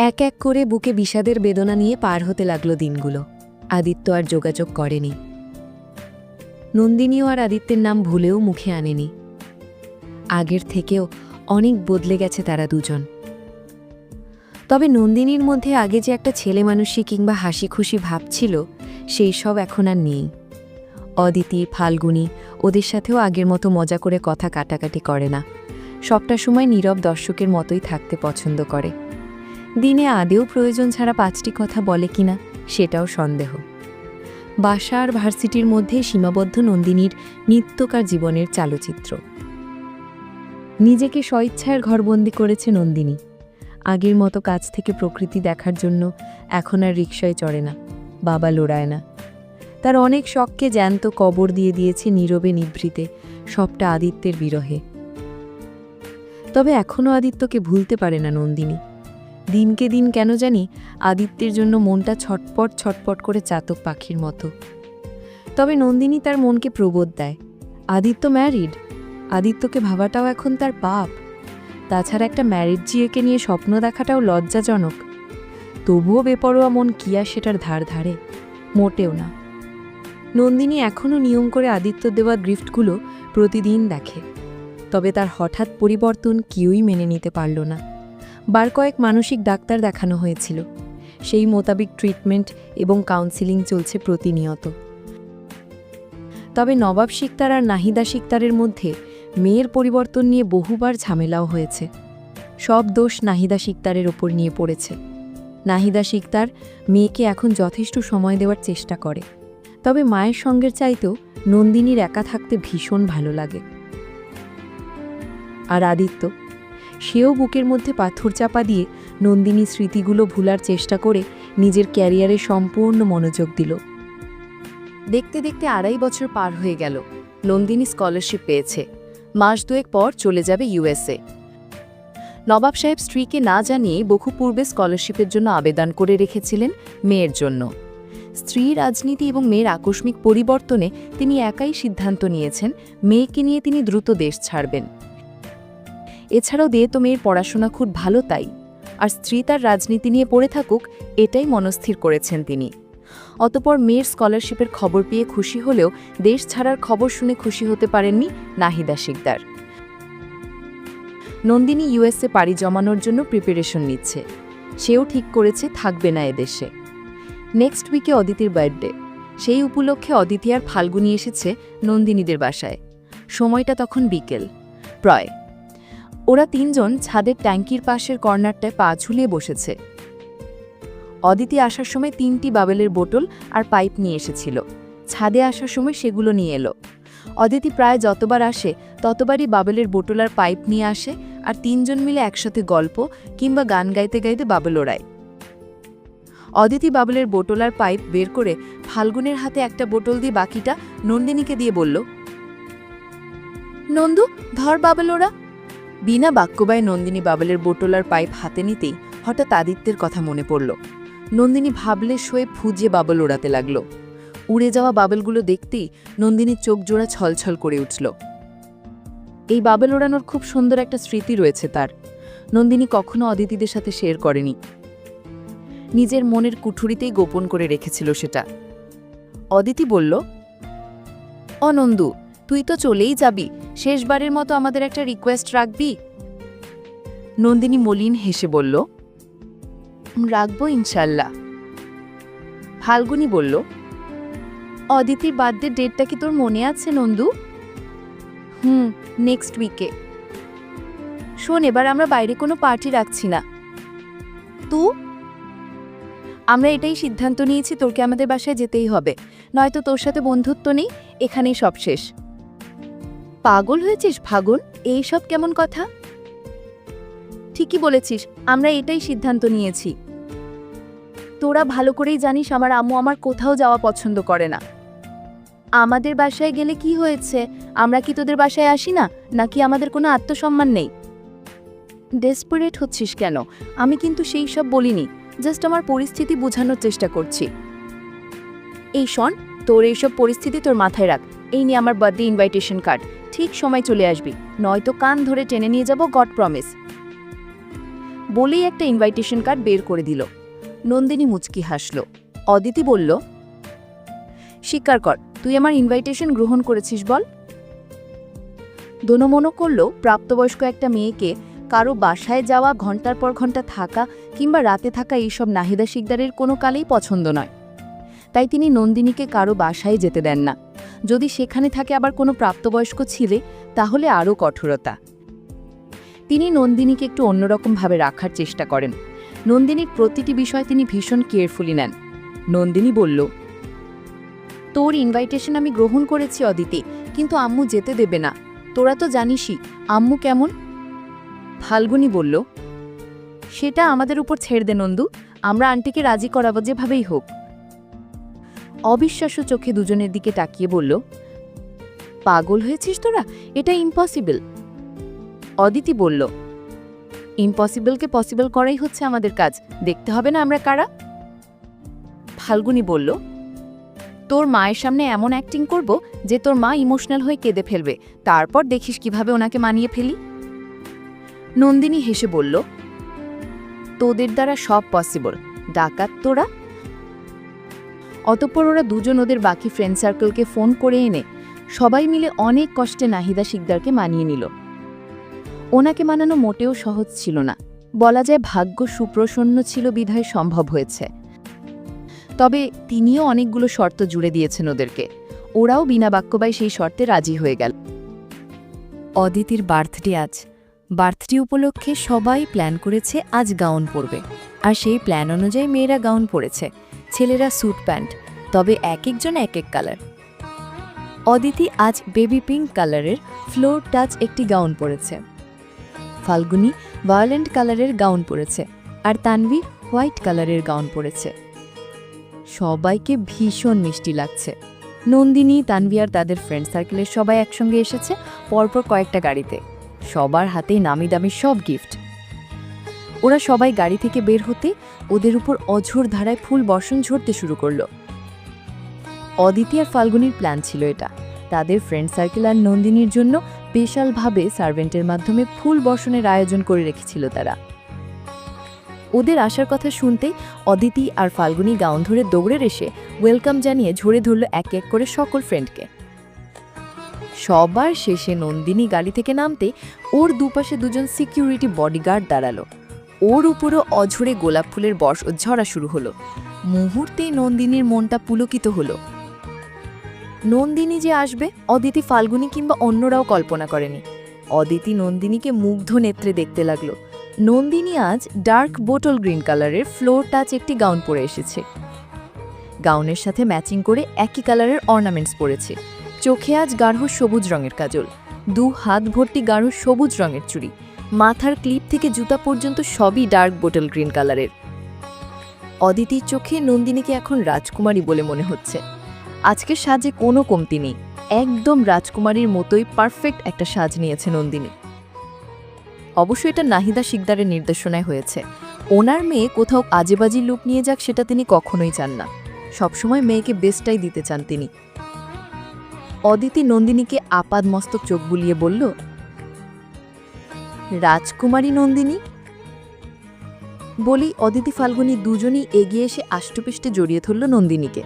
এক এক করে বুকে বিষাদের বেদনা নিয়ে পার হতে লাগলো দিনগুলো। আদিত্য আর যোগাযোগ করেনি। নন্দিনীও আর আদিত্যের নাম ভুলেও মুখে আনেনি। আগের থেকেও অনেক বদলে গেছে তারা দুজন। তবে নন্দিনীর মধ্যে আগে যে একটা ছেলে মানুষই কিংবা হাসি খুশি ভাব ছিল, সেই সব এখন আর নেই। অদিতি, ফাল্গুনী ওদের সাথেও আগের মতো মজা করে কথা কাটাকাটি করে না। সবটা সময় নীরব দর্শকের মতোই থাকতে পছন্দ করে। দিনে আদেও প্রয়োজন ছাড়া 5টি কথা বলে কিনা সেটাও সন্দেহ। বাসা আর ভার্সিটির মধ্যে সীমাবদ্ধ নন্দিনীর নিত্যকার জীবনের চালচিত্র। নিজেকে স্বইচ্ছায় ঘরবন্দি করেছে নন্দিনী। আগের মতো কাছ থেকে প্রকৃতি দেখার জন্য এখন আর রিকশায় চড়ে না, বাবা লোড়ায় না। তার অনেক শখকে জ্যান্ত কবর দিয়ে দিয়েছে নীরবে নিভৃতে, সবটা আদিত্যের বিরহে। তবে এখনও আদিত্যকে ভুলতে পারে না নন্দিনী। দিনকে দিন কেন জানি আদিত্যের জন্য মনটা ছটপট ছটপট করে চাতক পাখির মতো। তবে নন্দিনী তার মনকে প্রবোধ দেয়, আদিত্য ম্যারিড, আদিত্যকে ভাবাটাও এখন তার পাপ। তাছাড়া একটা ম্যারিড জিয়েকে নিয়ে স্বপ্ন দেখাটাও লজ্জাজনক। তবুও বেপরোয়া মন কি আর সেটার ধার ধারে? মোটেও না। নন্দিনী এখনও নিয়ম করে আদিত্য দেওয়া গিফটগুলো প্রতিদিন দেখে। তবে তার হঠাৎ পরিবর্তন কেউই মেনে নিতে পারল না। বার কয়েক মানসিক ডাক্তার দেখানো হয়েছিল, সেই মোতাবিক ট্রিটমেন্ট এবং কাউন্সিলিং চলছে প্রতিনিয়ত। তবে নবাব শিকদার আর নাহিদা শিকদারের মধ্যে মেয়ের পরিবর্তন নিয়ে বহুবার ঝামেলাও হয়েছে। সব দোষ নাহিদা শিকদারের ওপর নিয়ে পড়েছে। নাহিদা শিকদার মেয়েকে এখন যথেষ্ট সময় দেওয়ার চেষ্টা করে। তবে মায়ের সঙ্গের চাইতেও নন্দিনীর একা থাকতে ভীষণ ভালো লাগে। আর আদিত্য, সেও বুকের মধ্যে পাথর চাপা দিয়ে নন্দিনীর স্মৃতিগুলো ভুলার চেষ্টা করে নিজের ক্যারিয়ারে সম্পূর্ণ মনোযোগ দিল। দেখতে দেখতে 2.5 বছর পার হয়ে গেল। নন্দিনী স্কলারশিপ পেয়েছে। মাস 2 পর চলে যাবে ইউএসএ। নবাব সাহেব স্ত্রীকে না জানিয়ে বহু পূর্বে স্কলারশিপের জন্য আবেদন করে রেখেছিলেন মেয়ের জন্য। স্ত্রীর রাজনীতি এবং মেয়ের আকস্মিক পরিবর্তনে তিনি একাই সিদ্ধান্ত নিয়েছেন মেয়েকে নিয়ে তিনি দ্রুত দেশ ছাড়বেন। এছাড়াও তো মেয়ের পড়াশোনা খুব ভালো, তাই আর স্ত্রী তার রাজনীতি নিয়ে পড়ে থাকুক এটাই মনস্থির করেছেন তিনি। অতপর মেয়ের স্কলারশিপের খবর পেয়ে খুশি হলেও দেশ ছাড়ার খবর শুনে খুশি হতে পারেননি নাহিদা শিকদার। নন্দিনী ইউএসএ পাড়ি জমানোর জন্য প্রিপারেশন নিচ্ছে। সেও ঠিক করেছে থাকবে না এদেশে। নেক্সট উইকে অদিতির বার্থডে। সেই উপলক্ষে অদিতি আর ফাল্গুনী এসেছে নন্দিনীদের বাসায়। সময়টা তখন বিকেল প্রায়। ওরা 3 জন ছাদের ট্যাঙ্কির পাশের কর্নারটায় পা ঝুলিয়ে বসেছে। অদিতি আসার সময় 3টি বাবেলের বোতল আর পাইপ নিয়ে এসেছিল। ছাদে আসার সময় সেগুলো নিয়ে এলো। অদিতি প্রায় যতবার আসে ততবারই বাবেলের বোতল আর পাইপ নিয়ে আসে, আর 3 জন মিলে একসাথে গল্প কিংবা গান গাইতে গাইতে বাবেল ওড়ায়। অদিতি বাবেলের বোতল আর পাইপ বের করে ফাল্গুনের হাতে একটা বোতল দিয়ে বাকিটা নন্দিনীকে দিয়ে বলল, নন্দু ধর বাবেল ওড়া। বিনা বাক্যবায় নন্দিনী বাবেলের বোতল আর পাইপ হাতে নিতেই হঠাৎ আদিত্যের কথা মনে পড়ল। নন্দিনী ভাবলে শোয়ে ফুজিয়ে বাবল ওড়াতে লাগল। উড়ে যাওয়া বাবেলগুলো দেখতেই নন্দিনীর চোখ জোড়া ছলছল করে উঠল। এই বাবেল ওড়ানোর খুব সুন্দর একটা স্মৃতি রয়েছে তার। নন্দিনী কখনো অদিতিদের সাথে শেয়ার করেনি। নিজের মনের কুঠুরিতেই গোপন করে রেখেছিল সেটা। অদিতি বলল, নন্দু, তুই তো চলেই যাবি, শেষবারের মতো আমাদের একটা রিকোয়েস্ট রাখবি? নন্দিনী মলিন হেসে বলল, রাখবো ইনশাল্লাহ। ফাল্গুনী বলল, অদিতির বার্থডে ডেটটা কি তোর মনে আছে নন্দু? নেক্সট উইকে। শোন, এবার আমরা বাইরে কোনো পার্টি রাখছি না। আমরা এটাই সিদ্ধান্ত নিয়েছি, তোরকে আমাদের বাসায় যেতেই হবে, নয়তো তোর সাথে বন্ধুত্ব নেই, এখানেই সব শেষ। পাগল হয়েছিস ফাগুন? এইসব কেমন কথা? ঠিকই বলেছিস, আমরা এটাই সিদ্ধান্ত নিয়েছি। তোরা ভালো করেই জানিস আমার আম্মু আমার কোথাও যাওয়া পছন্দ করে না। আমাদের বাসায় গেলে কি হয়েছে? আমরা কি তোদের বাসায় আসি না? নাকি আমাদের কোনো আত্মসম্মান নেই? ডেসপারেট হচ্ছিস কেন? আমি কিন্তু সেই সব বলিনি, জাস্ট আমার পরিস্থিতি বোঝানোর চেষ্টা করছি। এই শোন, তোর এইসব পরিস্থিতি তোর মাথায় রাখ। এই নিয়ে আমার বার্থডে ইনভাইটেশন কার্ড, ঠিক সময় চলে আসবি, নয়তো কান ধরে টেনে নিয়ে যাব, গড প্রমিস। বলেই একটা ইনভাইটেশন কার্ড বের করে দিল। নন্দিনী মুচকি হাসল। অদিতি বলল, স্বীকার কর, তুই আমার ইনভাইটেশন গ্রহণ করেছিস বল। দোনোমনো করল প্রাপ্তবয়স্ক একটা মেয়েকে কারো বাসায় যাওয়া, ঘন্টার পর ঘন্টা থাকা কিংবা রাতে থাকা এইসব নাহিদা শিকদারের কোনো কালেই পছন্দ নয়। তাই তিনি নন্দিনীকে কারো বাসায় যেতে দেন না। যদি সেখানে থাকে আবার কোনো প্রাপ্তবয়স্ক ছেলে, তাহলে আরও কঠোরতা। তিনি নন্দিনীকে একটু অন্যরকমভাবে রাখার চেষ্টা করেন। নন্দিনীর প্রতিটি বিষয় তিনি ভীষণ কেয়ারফুলি নেন। নন্দিনী বলল, তোর ইনভাইটেশন আমি গ্রহণ করেছি অদিতি, কিন্তু আম্মু যেতে দেবে না। তোরা তো জানিসই আম্মু কেমন। ফাল্গুনী বলল, সেটা আমাদের উপর ছেড়ে দে নন্দু, আমরা আন্টিকে রাজি করাবো যেভাবেই হোক। অবিশ্বাস্য চোখে দুজনের দিকে তাকিয়ে বলল, পাগল হয়েছিস তোরা? এটা ইম্পসিবল। অদিতি বলল, ইম্পসিবলকে পসিবল করাই হচ্ছে আমাদের কাজ, দেখতে হবে না আমরা কারা। ফাল্গুনী বলল, তোর মায়ের সামনে এমন অ্যাক্টিং করব যে তোর মা ইমোশনাল হয়ে কেঁদে ফেলবে, তারপর দেখিস কিভাবে ওনাকে মানিয়ে ফেলি। নন্দিনী হেসে বলল, তোদের দ্বারা সব পসিবল, ডাকাত তোরা। অতঃপর ওরা দুজন ওদের বাকি ফ্রেন্ড সার্কেলকে ফোন করে এনে সবাই মিলে অনেক কষ্টে নাহিদা শিকদারকে মানিয়ে নিল। ওনাকে মানানো মোটেও সহজ ছিল না, বলা যায় ভাগ্য সুপ্রসন্ন ছিল বিধায় সম্ভব হয়েছে। তবে তিনিও অনেকগুলো শর্ত জুড়ে দিয়েছেন ওদেরকে, ওরাও বিনা বাক্যবায় সেই শর্তে রাজি হয়ে গেল। অদিতির বার্থডে আজ। বার্থডে উপলক্ষে সবাই প্ল্যান করেছে আজ গাউন পরবে, আর সেই প্ল্যান অনুযায়ী মেয়েরা গাউন পরেছে, ছেলেরা স্যুট প্যান্ট, তবে এক একজন এক এক কালার। অদিতি আজ বেবি পিঙ্ক কালারের ফ্লোর টাচ একটি গাউন পরেছে, ফাল্গুনী ভায়োলেন্ট কালারের গাউন পরেছে, আর তানভি হোয়াইট কালারের গাউন পরেছে। সবাইকে ভীষণ মিষ্টি লাগছে। নন্দিনী, তানভি আর তাদের ফ্রেন্ড সার্কেলের সবাই একসঙ্গে এসেছে পরপর কয়েকটা গাড়িতে, সবার হাতেই নামি দামি সব গিফট। ওরা সবাই গাড়ি থেকে বের হতে ওদের উপর অঝোর ধারায় ফুল বর্ষণ ঝরতে শুরু করল। অদিতি আর ফাল্গুনির প্ল্যান ছিল এটা, তাদের ফ্রেন্ড সার্কেল আর নন্দিনীর জন্য স্পেশালভাবে সার্ভেন্টের মাধ্যমে ফুল বর্ষণের আয়োজন করে রেখেছিল তারা। ওদের আসার কথা শুনতেই অদিতি আর ফাল্গুনি গাউন ধরে দৌড়ে এসে ওয়েলকাম জানিয়ে ঝরে ধরল এক এক করে সকল ফ্রেন্ডকে। সবার শেষে নন্দিনী গাড়ি থেকে নামতে ওর দুপাশে দুজন সিকিউরিটি বডিগার্ড দাঁড়ালো। ওর উপরও অঝরে গোলাপ ফুলের বর্ষ ঝরা শুরু হলো। মুহূর্তেই নন্দিনীর মনটা পুলকিত হলো। নন্দিনী যে আসবে অদিতি, ফাল্গুনি কিংবা অন্যরাও কল্পনা করেনি। অদিতি নন্দিনীকে মুগ্ধ নেত্রে দেখতে লাগলো। নন্দিনী আজ ডার্ক বোটল গ্রিন কালারের ফ্লোর টাচ একটি গাউন পরে এসেছে। গাউনের সাথে ম্যাচিং করে একই কালারের অর্নামেন্টস পরেছে। চোখে আজ গাঢ় সবুজ রঙের কাজল, 2 হাত ভর্তি গাঢ় সবুজ রঙের চুড়ি, মাথার ক্লিপ থেকে জুতা পর্যন্ত সবই ডার্ক বোটল গ্রিন কালারের। অদিতির চোখে নন্দিনীকে এখন রাজকুমারী বলে মনে হচ্ছে। আজকের সাজে কোনো কমতি নেই, একদম রাজকুমারীর মতোই পারফেক্ট একটা সাজ নিয়েছে নন্দিনী। অবশ্য এটা নাহিদা শিকদারের নির্দেশনায় হয়েছে। ওনার মেয়ে কোথাও আজেবাজি লুক নিয়ে যাক সেটা তিনি কখনোই চান না, সবসময় মেয়েকে বেস্টটাই দিতে চান তিনি। অদিতি নন্দিনীকে আপাদ মস্তক চোখ বুলিয়ে বলল, রাজকুমারী নন্দিনী। বলেই অদিতি ফাল্গুনি দুজনই এগিয়ে এসে আষ্টপৃষ্টে জড়িয়ে ধরল নন্দিনীকে।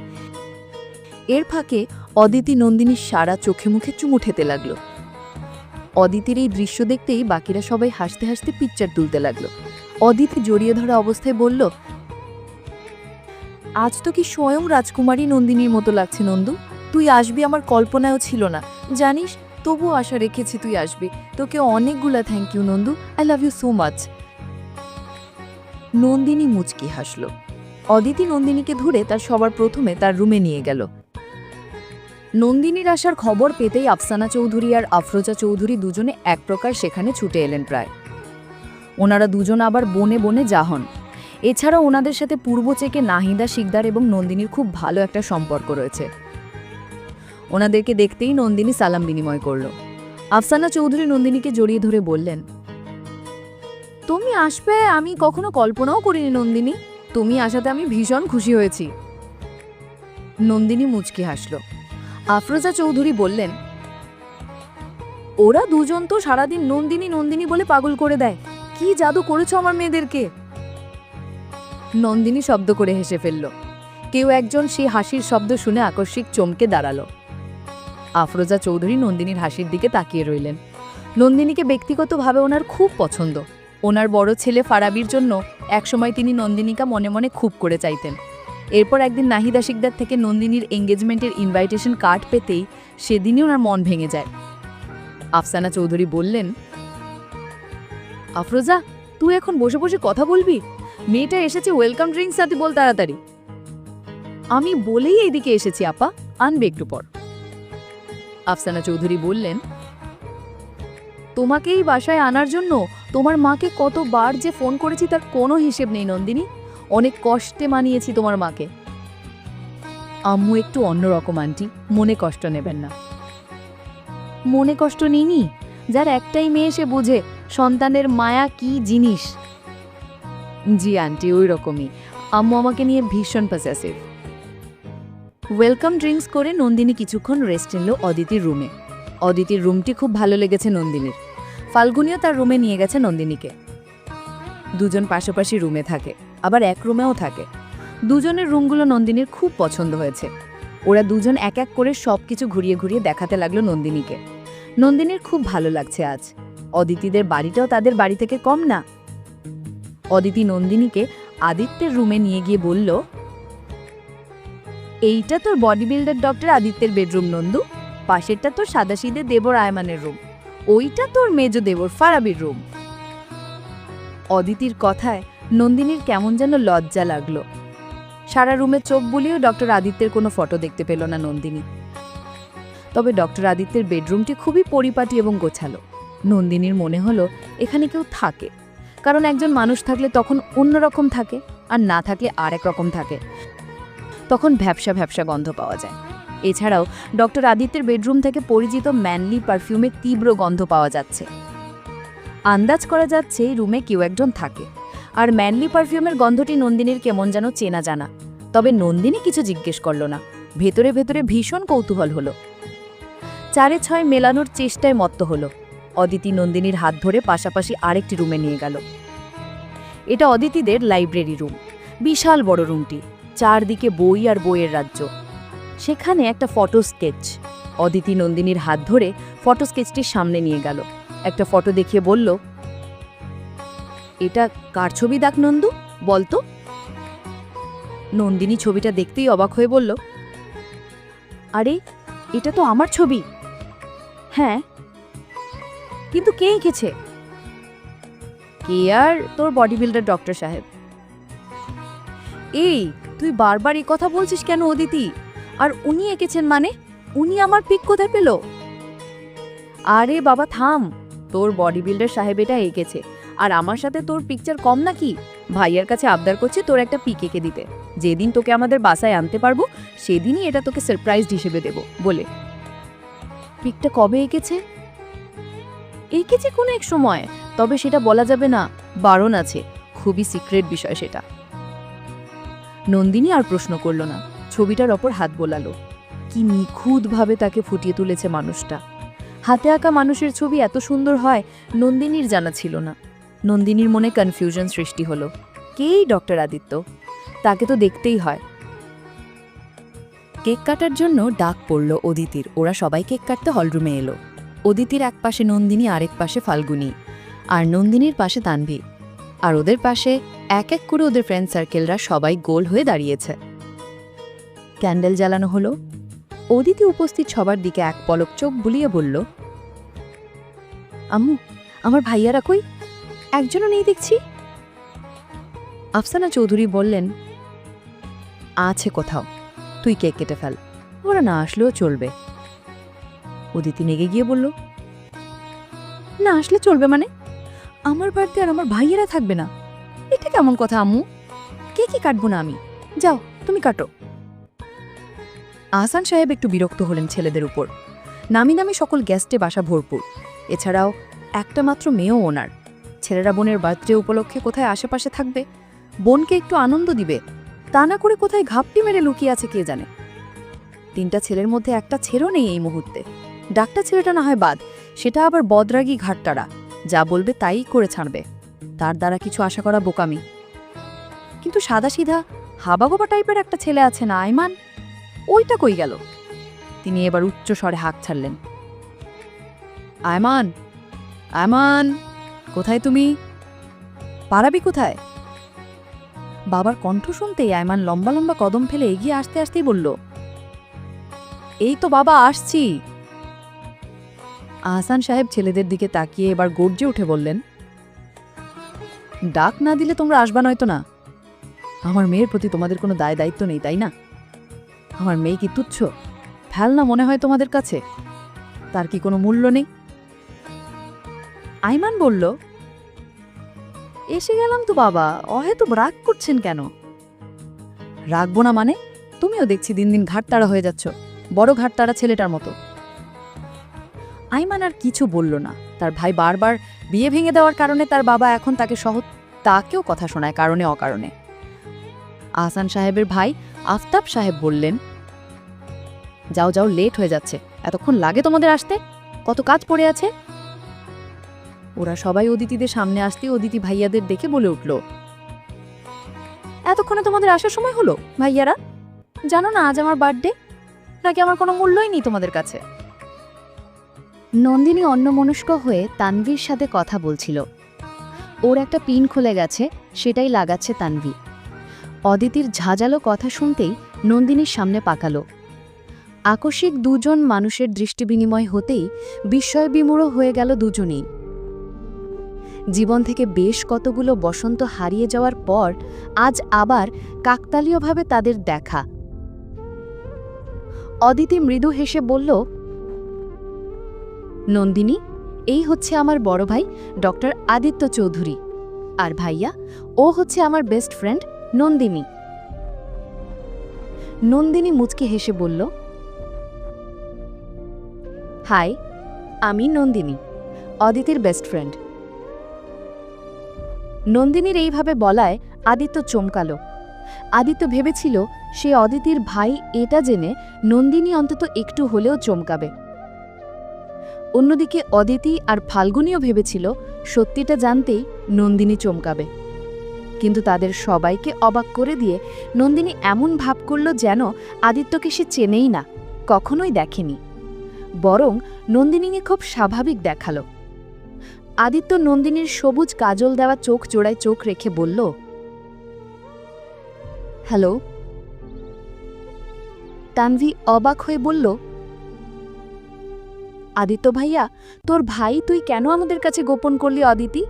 এর ফাঁকে অদিতি নন্দিনীর সারা চোখে মুখে চুমু ঠেতে লাগল। অদিতির এই দৃশ্য দেখতেই বাকিরা সবাই হাসতে হাসতে পিকচার তুলতে লাগলো। অদিতি জড়িয়ে ধরা অবস্থায় বলল, আজ তো কি স্বয়ং রাজকুমারী নন্দিনীর মতো লাগছে নন্দু। তুই আসবি আমার কল্পনায়ও ছিল না, জানিস, তবুও আশা রেখেছি তুই আসবি। তোকে অনেকগুলা thank you Nandu, I love you so much. Nandini মুচকি হাসল। অদিতি নন্দিনীকে ধরে তার সবার প্রথমে তার রুমে নিয়ে গেল। নন্দিনীর আসার খবর পেতেই আফসানা চৌধুরী আর আফরোজা চৌধুরী দুজনে এক প্রকার সেখানে ছুটে এলেন প্রায়। ওনারা দুজন আবার বনে বনে জাহন। এছাড়াও ওনাদের সাথে পূর্ব চেকে নাহিদা শিকদার এবং নন্দিনীর খুব ভালো একটা সম্পর্ক রয়েছে। ওনাদেরকে দেখতেই নন্দিনী সালাম বিনিময় করল। আফসানা চৌধুরী নন্দিনীকে জড়িয়ে ধরে বললেন, তুমি আসবে আমি কখনো কল্পনাও করিনি নন্দিনী, তুমি আসাতে আমি ভীষণ খুশি হয়েছি। নন্দিনী মুচকি হাসল। আফরোজা চৌধুরী বললেন, ওরা দুজন তো সারাদিন নন্দিনী নন্দিনী বলে পাগল করে দেয়, কি কি জাদু করেছো আমার মেয়েদেরকে? নন্দিনী শব্দ করে হেসে ফেলল। কেউ একজন সেই হাসির শব্দ শুনে আকস্মিক চমকে দাঁড়ালো। আফরোজা চৌধুরী নন্দিনীর হাসির দিকে তাকিয়ে রইলেন। নন্দিনীকে ব্যক্তিগতভাবে ওনার খুব পছন্দ। ওনার বড় ছেলে ফারাবির জন্য একসময় তিনি নন্দিনীকে মনে মনে খুব করে চাইতেন। এরপর একদিন নাহিদা শিকদার থেকে নন্দিনীর এঙ্গেজমেন্টের ইনভাইটেশন কার্ড পেতেই সেদিনই ওনার মন ভেঙে যায়। আফসানা চৌধুরী বললেন, আফরোজা, তুই এখন বসে বসে কথা বলবি? মেয়েটা এসেছে ওয়েলকাম ড্রিঙ্কস সাথে, বল তাড়াতাড়ি। আমি বলেই এইদিকে এসেছি আপা, আনবে একটু পর। আফসানা চৌধুরী বললেন, তোমাকেই বাসায় আনার জন্য তোমার মাকে কতবার যে ফোন করেছি তার কোনো হিসেব নেই নন্দিনী। অনেক কষ্টে মানিয়েছি তোমার মাকে। আম্মু একটু অন্যরকম আন্টি, মনে কষ্ট নেবেন না। মনে কষ্ট নিইনি, যার একটাই মেয়ে সে বোঝে সন্তানের মায়া কি জিনিস। জি আন্টি, ওই রকমই। আম্মু আমাকে নিয়ে ভীষণ পসেসিভ। ওয়েলকাম ড্রিঙ্কস করে নন্দিনী কিছুক্ষণ রেস্ট নিল অদিতির রুমে। অদিতির রুমটি খুব ভালো লেগেছে নন্দিনীর। ফাল্গুনিও তার রুমে নিয়ে গেছে নন্দিনীকে। দুজন পাশাপাশি রুমে থাকে, আবার এক রুমেও থাকে। দুজনের রুমগুলো নন্দিনীর খুব পছন্দ হয়েছে। ওরা দুজন এক এক করে সবকিছু ঘুরিয়ে ঘুরিয়ে দেখাতে লাগলো নন্দিনীকে। নন্দিনীর খুব ভালো লাগছে আজ। অদিতিদের বাড়িটাও তাদের বাড়ি থেকে কম না। অদিতি নন্দিনীকে আদিত্যের রুমে নিয়ে গিয়ে বলল, এইটা তোর বডি বিল্ডার ডক্টর আদিত্যের বেডরুম নন্দু, পাশেরটা তোর সাদাসিদে দেবর আয়মানের রুম, ওইটা তোর মেজ দেবর ফারাবির রুম। অদিতির কথায় নন্দিনীর কেমন যেন লজ্জা লাগলো। সারা রুমে চোখ বুলিয়েও ডক্টর আদিত্যের কোনো ফটো দেখতে পেল না নন্দিনী। তবে ডক্টর আদিত্যের বেডরুমটি খুবই পরিপাটি এবং গোছালো। নন্দিনীর মনে হলো এখানে কেউ থাকে, কারণ একজন মানুষ থাকলে তখন অন্যরকম থাকে, আর না থাকলে আর এক রকম থাকে। তখন ভ্যাপসা ভ্যাপসা গন্ধ পাওয়া যায়। এছাড়াও ডক্টর আদিত্যের বেডরুম থেকে পরিচিত ম্যানলি পারফিউমের তীব্র গন্ধ পাওয়া যাচ্ছে। আন্দাজ করা যাচ্ছে এই রুমে কেউ একজন থাকে। আর ম্যানলি পারফিউমের গন্ধটি নন্দিনীর কেমন যেন চেনা জানা। তবে নন্দিনী কিছু জিজ্ঞেস করল না। ভেতরে ভেতরে ভীষণ কৌতূহল হলো। 4-6 মেলানোর চেষ্টায় মত্ত হলো। অদিতি নন্দিনীর হাত ধরে পাশাপাশি আরেকটি রুমে নিয়ে গেল। এটা অদিতিদের লাইব্রেরি রুম। বিশাল বড় রুমটি, চারদিকে বই আর বইয়ের রাজ্য। সেখানে একটা ফটো স্কেচ। অদিতি নন্দিনীর হাত ধরে ফটো স্কেচটির সামনে নিয়ে গেল। একটা ফটো দেখিয়ে বলল, এটা কার ছবি দেখ নন্দু, বলতো। নন্দিনী ছবিটা দেখতেই অবাক হয়ে বলল, আরে এটা তো আমার ছবি। হ্যাঁ, কিন্তু কে এঁকেছে? কে আর তোর বডি বিল্ডার ডক্টর সাহেব। এই, তুই বারবার এই কথা বলছিস কেন অদিতি? আর উনি এঁকেছেন মানে? উনি আমার পিক কোথায় পেল? আরে বাবা থাম, তোর বডি বিল্ডার সাহেব এটা এঁকেছে, আর আমার সাথে তোর পিকচার কম নাকি? ভাইয়ার কাছে আবদার করছে তোর একটা পিক এঁকে দিতে। যেদিন তোকে আমাদের বাসায় আনতে পারবো সেদিনই এটা তোকে সারপ্রাইজ হিসেবে দেব বলে। পিকটা কবে এঁকেছে? এঁকেছে কোনো এক সময়, তবে সেটা বলা যাবে না, বারণ আছে, খুবই সিক্রেট বিষয় সেটা। নন্দিনী আর প্রশ্ন করল না, ছবিটার ওপর হাত বোলালো। কি নিখুঁতভাবে তাকে ফুটিয়ে তুলেছে মানুষটা। হাতে আঁকা মানুষের ছবি এত সুন্দর হয় নন্দিনীর জানা ছিল না। নন্দিনীর মনে কনফিউশন সৃষ্টি হলো। কেই ডক্টর আদিত্য? তাকে তো দেখতেই হয়। কেক কাটার জন্য ডাক পড়ল অদিতির। ওরা সবাই কেক কাটতে হলরুমে এলো। অদিতির এক পাশে নন্দিনী, আরেক পাশে ফাল্গুনি, আর নন্দিনীর পাশে তানভি। আর ওদের পাশে এক এক করে ওদের ফ্রেন্ড সার্কেলরা সবাই গোল হয়ে দাঁড়িয়েছে। ক্যান্ডেল জ্বালানো হলো। অদিতি উপস্থিত সবার দিকে এক পলক চোখ বুলিয়ে বলল, আম্মু, আমার ভাইয়ারা কই? একজনও নেই দেখছি। আফসানা চৌধুরী বললেন, আছে কোথাও, তুই কেক কেটে ফেল, ওরা না আসলেও চলবে। অদিতি নেগে গিয়ে বলল, না আসলে চলবে মানে? আমার বাড়িতে আর আমার ভাইয়েরা থাকবে না? এটা কেমন কথা আম্মু? কেকই কাটবো না আমি, যাও তুমি কাটো। আহসান সাহেব একটু বিরক্ত হলেন ছেলেদের উপর। নামি নামি সকল গেস্টে বাসা ভরপুর। এছাড়াও একটা মাত্র মেয়েও ওনার। ছেলেরা বোনের বার্থডে উপলক্ষে কোথায় আশেপাশে থাকবে, বোনকে একটু আনন্দ দিবে, তা না করে কোথায় ঘাপটি মেরে লুকিয়ে আছে কে জানে। 3টা ছেলের মধ্যে একটা ছেলেও নেই এই মুহূর্তে। ডাক্তার ছেলেটা না হয় বাদ, সেটা আবার বদরাগী ঘাটতারা, যা বলবে তাই করে ছাড়বে। তার দ্বারা কিছু আশা করা বোকামি। কিন্তু সাদাসিধা হাবাগোবা টাইপের একটা ছেলে আছে না আয়মান, ওইটা কই গেল? তিনি এবার উচ্চ স্বরে হাঁক ছাড়লেন, আয়মান, আয়মান, কোথায় তুমি? পারাবি কোথায়? বাবার কণ্ঠ শুনতেই আয়মান লম্বা লম্বা কদম ফেলে এগিয়ে আসতে আসতেই বলল, এই তো বাবা, আসছি। আহসান সাহেব ছেলেদের দিকে তাকিয়ে এবার গর্জে উঠে বললেন, ডাক না দিলে তোমরা আসবা নয়তো না? আমার মেয়ের প্রতি তোমাদের কোনো দায় দায়িত্ব নেই, তাই না? আমার মেয়ে কি তুচ্ছ, ফেলনা মনে হয় তোমাদের কাছে? তার কি কোনো মূল্য নেই? আইমান বলল, এসে গেলাম তো বাবা, অহেতুক রাগ করছেন কেন? রাগবো না মানে? তুমিও দেখছি দিন দিন ঘাটতাড়া হয়ে যাচ্ছ, বড় ঘাটতাড়া ছেলেটার মতো। আইমান আর কিছু বলল না। তার ভাই বারবার বিয়ে ভেঙে দেওয়ার কারণে তার বাবা এখন তাকেও কথা শোনায় কারণে অকারণে। আহসান সাহেবের ভাই আফতাব সাহেব বললেন, যাও যাও, লেট হয়ে যাচ্ছে, এতক্ষণ লাগে তোমাদের আসতে? কত কাজ পড়ে আছে? ওরা সবাই অদিতিদের সামনে আসতে অদিতি ভাইয়াদের দেখে বলে উঠল, এতক্ষণে তোমাদের আসার সময় হলো ভাইয়ারা? জানো না আজ আমার বার্থডে? নাকি আমার কোনো মূল্যই নেই তোমাদের কাছে? নন্দিনী অন্যমনস্ক হয়ে তানভীর সাথে কথা বলছিল। ওর একটা পিন খুলে গেছে, সেটাই লাগাচ্ছে তানভী। অদিতির ঝাঁঝালো কথা শুনতেই নন্দিনীর সামনে পাকালো। আকস্মিক দুজন মানুষের দৃষ্টি বিনিময় হতেই বিস্ময়বিমূঢ় হয়ে গেল দুজনেই। জীবন থেকে বেশ কতগুলো বসন্ত হারিয়ে যাওয়ার পর আজ আবার কাকতালীয়ভাবে তাদের দেখা। অদিতি মৃদু হেসে বলল, নন্দিনী, এই হচ্ছে আমার বড় ভাই ডক্টর আদিত্য চৌধুরী, আর ভাইয়া, ও হচ্ছে আমার বেস্ট ফ্রেন্ড নন্দিনী। নন্দিনী মুচকি হেসে বলল, হাই, আমি নন্দিনী, অদিতির বেস্ট ফ্রেন্ড। নন্দিনীর এইভাবে বলায় আদিত্য চমকালো। আদিত্য ভেবেছিল সে অদিতির ভাই, এটা জেনে নন্দিনী অন্তত একটু হলেও চমকাবে। অন্যদিকে অদিতি আর ফাল্গুনিও ভেবেছিল সত্যিটা জানতেই নন্দিনী চমকাবে। কিন্তু তাদের সবাইকে অবাক করে দিয়ে নন্দিনী এমন ভাব করল যেন আদিত্যকে সে চেনেই না, কখনোই দেখেনি। বরং নন্দিনীকে খুব স্বাভাবিক দেখালো। আদিত্য নন্দিনীর সবুজ কাজল দেওয়া চোখ জোড়ায় চোখ রেখে বলল, হ্যালো। তানভী অবাক হয়ে বলল, আদিত্য ভাইয়া, তোর ভাই তুই কেন আমাদের কাছে গোপন করলি অদিতি?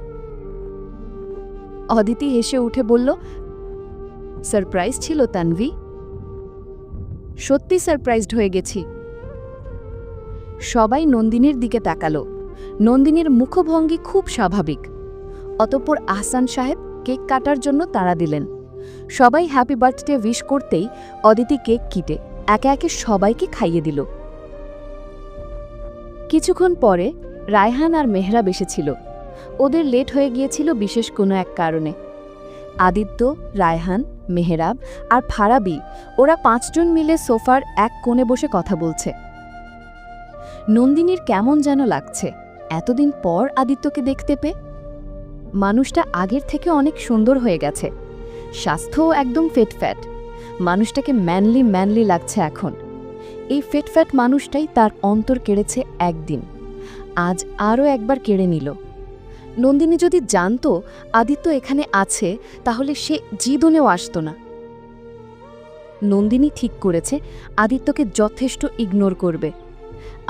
অদিতি হেসে উঠে বলল, সারপ্রাইজ ছিল তানভী। সত্যি সারপ্রাইজড হয়ে গেছি। সবাই নন্দিনীর দিকে তাকালো। নন্দিনীর মুখভঙ্গি খুব স্বাভাবিক। অতঃপর আহসান সাহেব কেক কাটার জন্য তাড়া দিলেন। সবাই হ্যাপি বার্থডে উইশ করতেই অদিতি কেক কেটে একে একে সবাইকে খাইয়ে দিল। কিছুক্ষণ পরে রায়হান আর মেহরাব এসেছিল। ওদের লেট হয়ে গিয়েছিল বিশেষ কোনো এক কারণে। আদিত্য, রায়হান, মেহরাব আর ফারাবি, ওরা 5 জন মিলে সোফার এক কোণে বসে কথা বলছে। নন্দিনীর কেমন যেন লাগছে এতদিন পর আদিত্যকে দেখতে পেয়ে। মানুষটা আগের থেকে অনেক সুন্দর হয়ে গেছে, স্বাস্থ্যও একদম ফিটফ্যাট। মানুষটাকে ম্যানলি লাগছে এখন। এই ফিটফ্যাট মানুষটাই তার অন্তর কেড়েছে একদিন, আজ আরও একবার কেড়ে নিল। নন্দিনী যদি জানতো আদিত্য এখানে আছে তাহলে সে জীবনেও আসত না। নন্দিনী ঠিক করেছে আদিত্যকে যথেষ্ট ইগনোর করবে।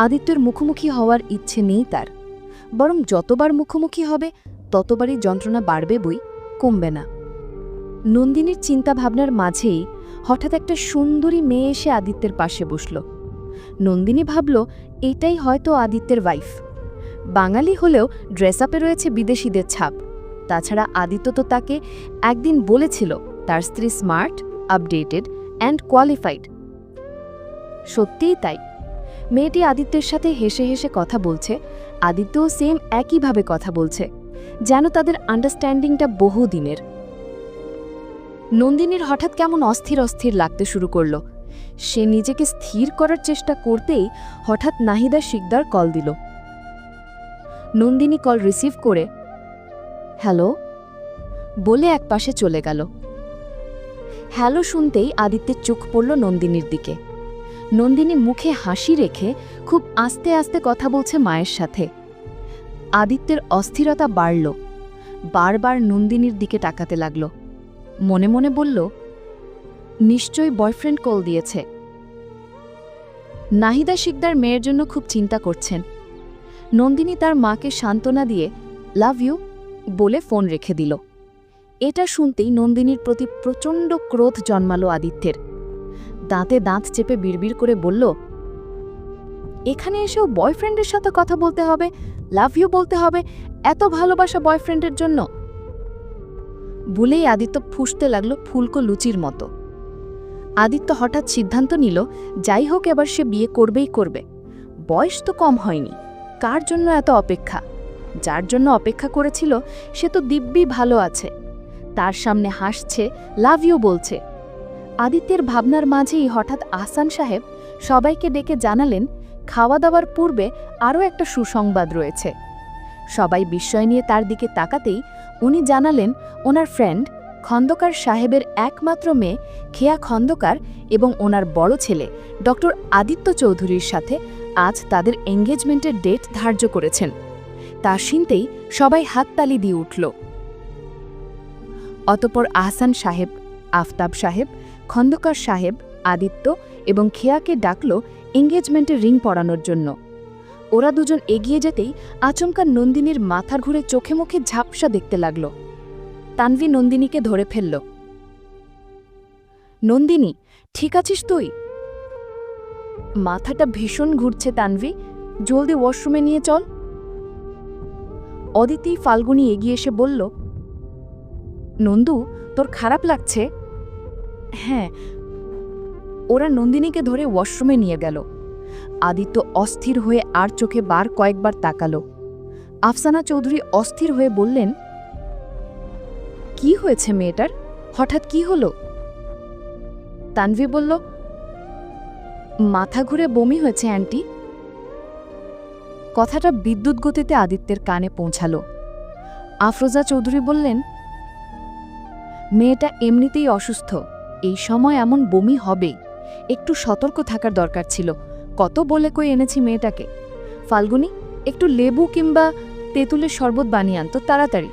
আদিত্যের মুখোমুখি হওয়ার ইচ্ছে নেই তার, বরং যতবার মুখোমুখি হবে ততবারই যন্ত্রণা বাড়বে বই, কমবে না। নন্দিনীর চিন্তাভাবনার মাঝেই হঠাৎ একটা সুন্দরী মেয়ে এসে আদিত্যের পাশে বসল। নন্দিনী ভাবল এটাই হয়তো আদিত্যের ওয়াইফ। বাঙালি হলেও ড্রেস আপে রয়েছে বিদেশিদের ছাপ। তাছাড়া আদিত্য তো তাকে একদিন বলেছিল তার স্ত্রী স্মার্ট, আপডেটেড অ্যান্ড কোয়ালিফাইড। সত্যিই তাই। মেয়েটি আদিত্যের সাথে হেসে হেসে কথা বলছে, আদিত্যও সেম একইভাবে কথা বলছে, যেন তাদের আন্ডারস্ট্যান্ডিংটা বহুদিনের। নন্দিনীর হঠাৎ কেমন অস্থির অস্থির লাগতে শুরু করল। সে নিজেকে স্থির করার চেষ্টা করতেই হঠাৎ নাহিদা শিকদার কল দিল। নন্দিনী কল রিসিভ করে, হ্যালো, বলে একপাশে চলে গেল। হ্যালো শুনতেই আদিত্যের চোখ পড়ল নন্দিনীর দিকে। নন্দিনী মুখে হাসি রেখে খুব আস্তে আস্তে কথা বলছে মায়ের সাথে। আদিত্যের অস্থিরতা বাড়ল, বারবার নন্দিনীর দিকে তাকাতে লাগল। মনে মনে বলল, নিশ্চয়ই বয়ফ্রেন্ড কল দিয়েছে। নাহিদা শিকদার মেয়ের জন্য খুব চিন্তা করছেন। নন্দিনী তার মাকে সান্ত্বনা দিয়ে লাভ ইউ বলে ফোন রেখে দিল। এটা শুনতেই নন্দিনীর প্রতি প্রচণ্ড ক্রোধ জন্মালো আদিত্যের। দাঁতে দাঁত চেপে বিড়বিড় করে বলল, এখানে এসেও বয়ফ্রেন্ডের সাথে কথা বলতে হবে, লাভ ইউ বলতে হবে, এত ভালোবাসা বয়ফ্রেন্ডের জন্য? বলেই আদিত্য ফুঁসতে লাগলো ফুলকো লুচির মতো। আদিত্য হঠাৎ সিদ্ধান্ত নিল, যাই হোক এবার সে বিয়ে করবেই করবে। বয়স তো কম হয়নি, কার জন্য এত অপেক্ষা? যার জন্য অপেক্ষা করেছিল সে তো দিব্যি ভালো আছে, তার সামনে হাসছে, লাভ ইউ বলছে। আদিত্যের ভাবনার মাঝেই হঠাৎ আহসান সাহেব সবাইকে ডেকে জানালেন, খাওয়া দাওয়ার পূর্বে আরও একটা সুসংবাদ রয়েছে। সবাই বিস্ময় নিয়ে তার দিকে তাকাতেই উনি জানালেন, ওনার ফ্রেন্ড খন্দকার সাহেবের একমাত্র মেয়ে খেয়া খন্দকার এবং ওনার বড় ছেলে ডক্টর আদিত্য চৌধুরীর সাথে আজ তাদের এঙ্গেজমেন্টের ডেট ধার্য করেছেন। তা শুনতেই সবাই হাততালি দিয়ে উঠল। অতঃপর আহসান সাহেব, আফতাব সাহেব, খন্দকার সাহেব, আদিত্য এবং খেয়াকে ডাকল এঙ্গেজমেন্টের রিং পরানোর জন্য। ওরা দুজন এগিয়ে যেতেই আচমকা নন্দিনীর মাথা ঘুরে চোখে মুখে ঝাপসা দেখতে লাগল। তানভি নন্দিনীকে ধরে ফেলল। নন্দিনী, ঠিক আছিস তুই? মাথাটা ভীষণ ঘুরছে তানভি, জলদি ওয়াশরুমে নিয়ে চল। অদিতি ফাল্গুনি এগিয়ে এসে বলল, নন্দু, তোর খারাপ লাগছে? হ্যাঁ। ওরা নন্দিনীকে ধরে ওয়াশরুমে নিয়ে গেল। আদিত্য অস্থির হয়ে আর চোখে কয়েকবার তাকালো। আফসানা চৌধুরী অস্থির হয়ে বললেন, কি হয়েছে মেয়েটার? হঠাৎ কি হলো? তানভি বলল, মাথা ঘুরে বমি হয়েছে আন্টি। কথাটা বিদ্যুৎ গতিতে আদিত্যের কানে পৌঁছালো। আফরোজা চৌধুরী বললেন, মেয়েটা এমনিতেই অসুস্থ, এই সময় এমন বমি হবেই, একটু সতর্ক থাকার দরকার ছিল। কত বলে কই এনেছি মেয়েটাকে। ফাল্গুনি, একটু লেবু কিংবা তেঁতুলের শরবত বানিয়ে আনতো তাড়াতাড়ি।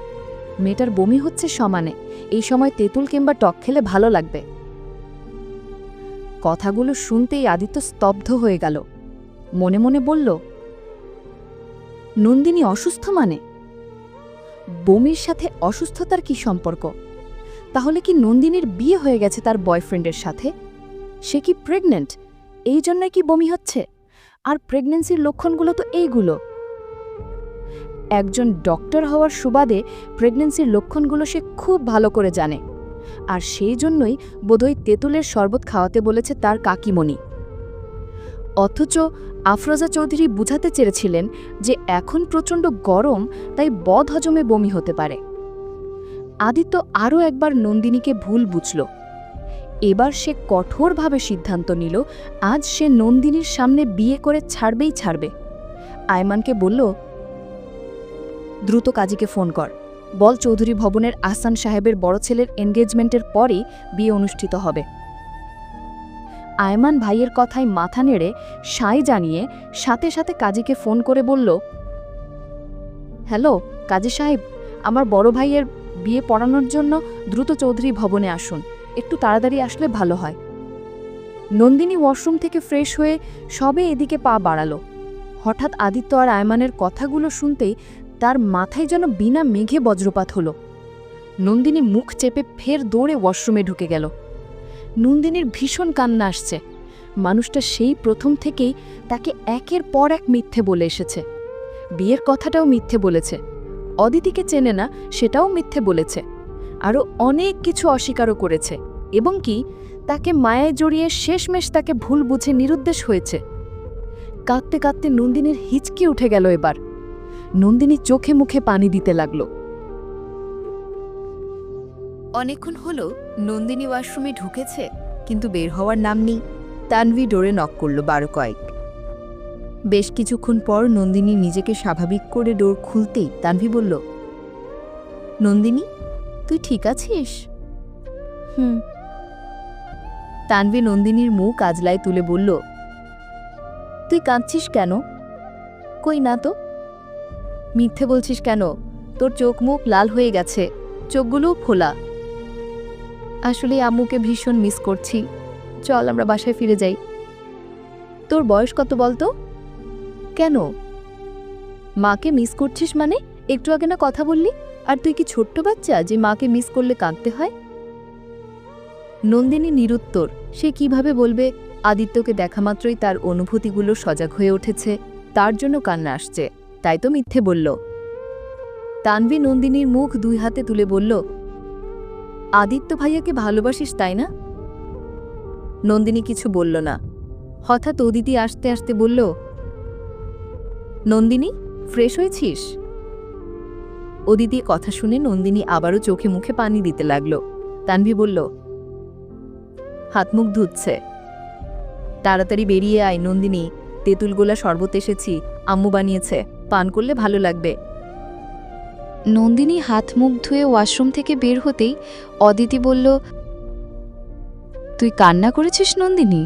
মেয়েটার বমি হচ্ছে সমানে, এই সময় তেঁতুল কিংবা টক খেলে ভালো লাগবে। কথাগুলো শুনতেই আদিত্য স্তব্ধ হয়ে গেল। মনে মনে বলল, নন্দিনী অসুস্থ মানে? বমির সাথে অসুস্থতার কি সম্পর্ক? তাহলে কি নন্দিনীর বিয়ে হয়ে গেছে তার বয়ফ্রেন্ডের সাথে? সে কি প্রেগন্যান্ট? এই জন্য কি বমি হচ্ছে? আর প্রেগন্যান্সির লক্ষণগুলো তো এইগুলো। একজন ডক্টর হওয়ার সুবাদে প্রেগন্যান্সির লক্ষণগুলো সে খুব ভালো করে জানে, আর সেই জন্যই বোধহয় তেঁতুলের শরবত খাওয়াতে বলেছে তার কাকিমণি। অথচ আফরোজা চৌধুরী বুঝাতে চেয়েছিলেন যে এখন প্রচণ্ড গরম, তাই বদহজমে বমি হতে পারে। আদিত্য আরও একবার নন্দিনীকে ভুল বুঝল। এবার সে কঠোরভাবে সিদ্ধান্ত নিল, আজ সে নন্দিনীর সামনে বিয়ে করে ছাড়বেই ছাড়বে। আয়মানকে বলল, দ্রুত কাজীকে ফোন কর, বল চৌধুরী ভবনের আহসান সাহেবের বড় ছেলের এনগেজমেন্টের পরেই বিয়ে অনুষ্ঠিত হবে। আয়মান ভাইয়ের কথায় মাথা নেড়ে সায় জানিয়ে সাথে সাথে কাজীকে ফোন করে বলল, হ্যালো কাজী সাহেব, আমার বড় ভাইয়ের বিয়ে পড়ানোর জন্য দ্রুত চৌধুরী ভবনে আসুন, একটু তাড়াতাড়ি আসলে ভালো হয়। নন্দিনী ওয়াশরুম থেকে ফ্রেশ হয়ে সবে এদিকে পা বাড়ালো। হঠাৎ আদিত্য আর আয়মানের কথাগুলো শুনতেই তার মাথায় যেন বিনা মেঘে বজ্রপাত হলো। নন্দিনী মুখ চেপে ফের দৌড়ে ওয়াশরুমে ঢুকে গেল। নন্দিনীর ভীষণ কান্না আসছে। মানুষটা সেই প্রথম থেকেই তাকে একের পর এক মিথ্যে বলে এসেছে। বিয়ের কথাটাও মিথ্যে বলেছে, অদিতিকে চেনে না সেটাও মিথ্যে বলেছে, আরও অনেক কিছু অস্বীকারও করেছে, এবং কি তাকে মায়ায় জড়িয়ে শেষমেশ তাকে ভুল বুঝে নিরুদ্দেশ হয়েছে। কাঁদতে কাঁদতে নন্দিনীর হিচকি উঠে গেল। এবার নন্দিনী চোখে মুখে পানি দিতে লাগল। অনেকক্ষণ হলো নন্দিনী ওয়াশরুমে ঢুকেছে, কিন্তু বের হওয়ার নাম নেই। তানভি ডোরে নক করল 12 কয়েক। বেশ কিছুক্ষণ পর নন্দিনী নিজেকে স্বাভাবিক করে ডোর খুলতেই তানভি বলল, নন্দিনী, তুই ঠিক আছিস? হুম। তানভি নন্দিনীর মুখ আজলায় তুলে বলল, তুই কাঁদছিস কেন? কই না তো। মিথ্যে বলছিস কেন? তোর চোখ মুখ লাল হয়ে গেছে, চোখগুলোও ফোলা। আসলে আম্মুকে ভীষণ মিস করছি, চল আমরা বাসায় ফিরে যাই। তোর বয়স কত বলতো? কেন? মাকে মিস করছিস মানে? একটু আগে না কথা বললি? আর তুই কি ছোট্ট বাচ্চা যে মাকে মিস করলে কাঁদতে হয়? নন্দিনী নিরুত্তর। সে কিভাবে বলবে? আদিত্যকে দেখা মাত্রই তার অনুভূতিগুলো সজাগ হয়ে উঠেছে, তার জন্য কান্না আসছে, তাই তো মিথ্যে বলল। তানভি নন্দিনীর মুখ দুই হাতে তুলে বলল, আদিত্য ভাইয়াকে ভালোবাসিস তাই না? নন্দিনী কিছু বলল না। হঠাৎ অদিতি আসতে আসতে বলল, নন্দিনী, ফ্রেশ হয়েছিস? অদিতির কথা শুনে নন্দিনী আবারও চোখে মুখে পানি দিতে লাগল। তানভি বলল, হাত মুখ ধুচ্ছে। তাড়াতাড়ি বেরিয়ে আয় নন্দিনী, তেঁতুলগোলা শরবত এসেছি, আম্মু বানিয়েছে, পান করলে ভালো লাগবে। নন্দিনী হাত মুখ ধুয়ে ওয়াশরুম থেকে বের হতেই অদিতি বলল, তুই কান্না করেছিস নন্দিনী?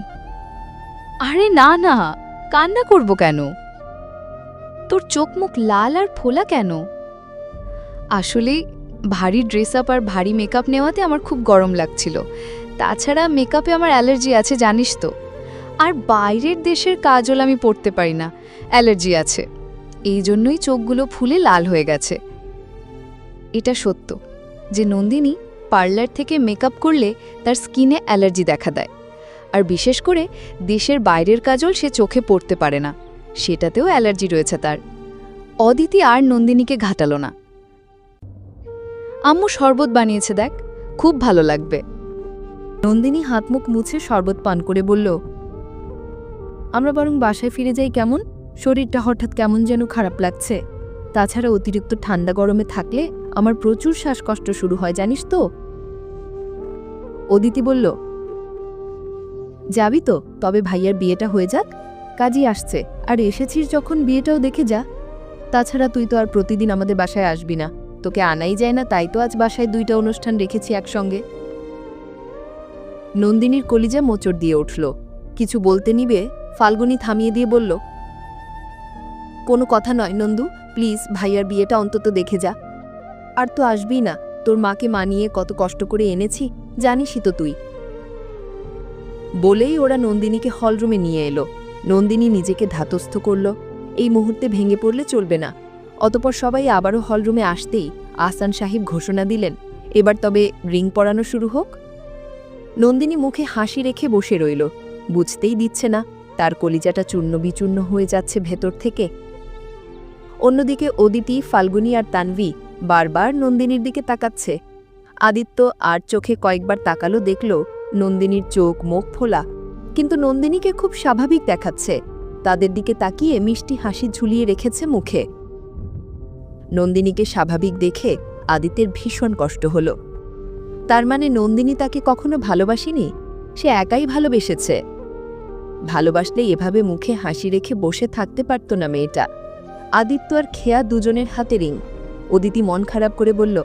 আরে না না, কান্না করব কেন? তোর চোখ মুখ লাল আর ফোলা কেন? আসলে ভারী ড্রেস আপ আর ভারী মেকআপ নেওয়াতে আমার খুব গরম লাগছিল। তাছাড়া মেকআপে আমার অ্যালার্জি আছে জানিস তো। আর বাইরের দেশের কাজল আমি পরতে পারি না, অ্যালার্জি আছে। এই জন্যই চোখগুলো ফুলে লাল হয়ে গেছে। এটা সত্য যে নন্দিনী পার্লার থেকে মেকআপ করলে তার স্কিনে অ্যালার্জি দেখা দেয়। আর বিশেষ করে দেশের বাইরের কাজল সে চোখে পড়তে পারে না, সেটাতেও অ্যালার্জি রয়েছে তার। অদিতি আর নন্দিনীকে ঘাটালো না। আম্মু শরবত বানিয়েছে, দেখ, খুব ভালো লাগবে। নন্দিনী হাত মুখ মুছে শরবত পান করে বলল, আমরা বরং বাসায় ফিরে যাই কেমন? শরীরটা হঠাৎ কেমন যেন খারাপ লাগছে। তাছাড়া অতিরিক্ত ঠান্ডা গরমে থাকলে আমার প্রচুর শ্বাসকষ্ট শুরু হয় জানিস তো। অদিতি বলল, যাবি তো? তবে ভাইয়ার বিয়েটা হয়ে যাক, কাজই আসছে, আর এসেছিস যখন বিয়েটাও দেখে যা। তাছাড়া তুই তো আর প্রতিদিন আমাদের বাসায় আসবি না, তোকে আনাই যায় না, তাই তো আজ বাসায় 2টা অনুষ্ঠান রেখেছি একসঙ্গে। নন্দিনীর কলিজা মোচড় দিয়ে উঠল। কিছু বলতে নিবে ফাল্গুনী থামিয়ে দিয়ে বলল, কোনো কথা নয় নন্দু, প্লিজ ভাইয়ার বিয়েটা অন্তত দেখে যা। আর তো আসবি না, তোর মাকে মানিয়ে কত কষ্ট করে এনেছি, জানিসই তো তুই। বলেই ওরা নন্দিনীকে হলরুমে নিয়ে এলো। নন্দিনী নিজেকে ধাতস্থ করল, এই মুহূর্তে ভেঙে পড়লে চলবে না। অতপর সবাই আবারও হলরুমে আসতেই আহসান সাহেব ঘোষণা দিলেন, এবার তবে রিং পরানো শুরু হোক। নন্দিনী মুখে হাসি রেখে বসে রইল, বুঝতেই দিচ্ছে না তার কলিজাটা চূর্ণ বিচূর্ণ হয়ে যাচ্ছে ভেতর থেকে। অন্যদিকে অদিতি, ফাল্গুনী আর তানভি বারবার নন্দিনীর দিকে তাকাচ্ছে। আদিত্য আর চোখে কয়েকবার তাকালো, দেখল নন্দিনীর চোখ মুখ ফোলা, কিন্তু নন্দিনীকে খুব স্বাভাবিক দেখাচ্ছে। তাদের দিকে তাকিয়ে মিষ্টি হাসি ঝুলিয়ে রেখেছে মুখে। নন্দিনীকে স্বাভাবিক দেখে আদিত্যের ভীষণ কষ্ট হল। তার মানে নন্দিনী তাকে কখনো ভালোবাসেনি, সে একাই ভালোবেসেছে। ভালোবাসলে এভাবে মুখে হাসি রেখে বসে থাকতে পারত না মেয়েটা। আদিত্য আর খেয়া দুজনের হাতে রিং। অদিতি মন খারাপ করে বলল,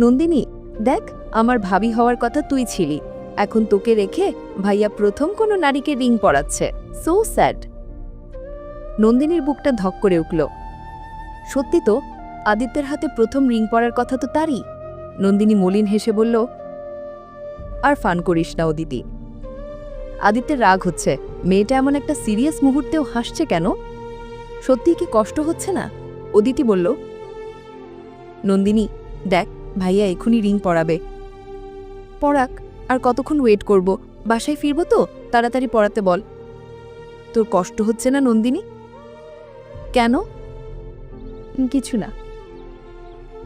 নন্দিনী দেখ, আমার ভাবি হওয়ার কথা তুই ছিলি, এখন তোকে রেখে ভাইয়া প্রথম কোনো নারীকে রিং পরাচ্ছে, সো স্যাড। নন্দিনীর বুকটা ধক করে উঠল। সত্যি তো, আদিত্যের হাতে প্রথম রিং পরার কথা তো তারই। নন্দিনী মলিন হেসে বলল, আর ফান করিস না অদিতি। আদিত্যের রাগ হচ্ছে, মেয়েটা এমন একটা সিরিয়াস মুহূর্তেও হাসছে কেন? সত্যিই কি কষ্ট হচ্ছে না? অদিতি বলল, নন্দিনী দেখ, ভাইয়া এখনই রিং পরাবে। পরাক, আর কতক্ষণ ওয়েট করব? বাসায় ফিরব তো, তাড়াতাড়ি পরাতে বল। তোর কষ্ট হচ্ছে না নন্দিনী? কেন? কিছু না।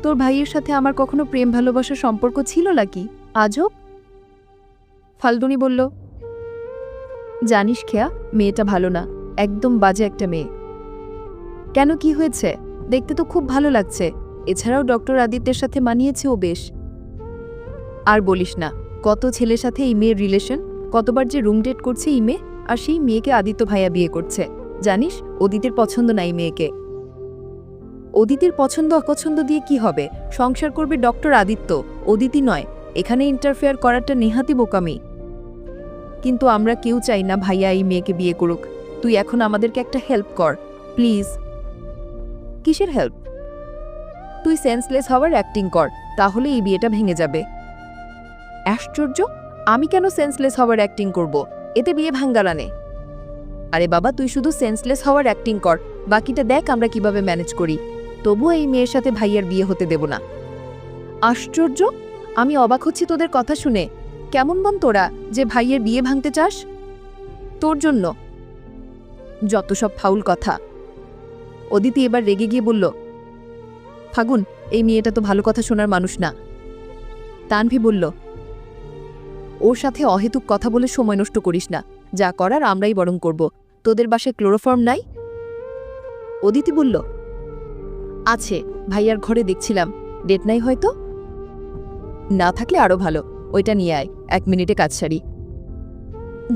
তোর ভাইয়ের সাথে আমার কখনো প্রেম ভালোবাসার সম্পর্ক ছিল নাকি? আজব। ফাল্গুনী বলল, জানিস খেয়া, মেয়েটা ভালো না, একদম বাজে একটা মেয়ে। কেন, কি হয়েছে? দেখতে তো খুব ভালো লাগছে, এছাড়াও ডক্টর আদিত্যের সাথে মানিয়েছে ও বেশ। আর বলিস না, কত ছেলের সাথে এই মেয়ের রিলেশন, কতবার যে রুম ডেট করছে এই মেয়ে, আর সেই মেয়েকে আদিত্য ভাইয়া বিয়ে করছে। জানিস, অদিতের পছন্দ নাই মেয়েকে। অদিতির পছন্দ অপছন্দ দিয়ে কি হবে? সংসার করবে ডক্টর আদিত্য, অদিতি নয়। এখানে ইন্টারফেয়ার করাটা নেহাতি বোকামি। কিন্তু আমরা কেউ চাই না ভাইয়া এই মেয়েকে বিয়ে করুক। তুই এখন আমাদেরকে একটা হেল্প কর প্লিজ। কিসের হেল্প? তুই সেন্সলেস হওয়ার অ্যাক্টিং কর, তাহলে এই বিয়েটা ভেঙে যাবে। আশ্চর্য, আমি কেন সেন্সলেস হওয়ার অ্যাক্টিং করব? এতে বিয়ে ভাঙ্গালানে। আরে বাবা, তুই শুধু সেন্সলেস হওয়ার অ্যাক্টিং কর, বাকিটা দেখ আমরা কিভাবে ম্যানেজ করি। তবুও এই মেয়ের সাথে ভাইয়ার বিয়ে হতে দেব না। আশ্চর্য, আমি অবাক হচ্ছি তোদের কথা শুনে। কেমন মন তোরা যে ভাইয়ের বিয়ে ভাঙতে চাস? তোর জন্য যত সব ফাউল কথা। অদিতি এবার রেগে গিয়ে বলল, ফাগুন, এই মেয়েটা তো ভালো কথা শোনার মানুষ না। তানভি বলল, ওর সাথে অহেতুক কথা বলে সময় নষ্ট করিস না, যা করার আমরাই বরং করব। তোদের বাসায় ক্লোরোফর্ম নাই? অদিতি বলল, আছে, ভাইয়ার ঘরে দেখছিলাম। ডেট নাই হয়তো? না থাকলে আরো ভালো, ওইটা নিয়ে আয়, 1 মিনিটে কাজ সারি।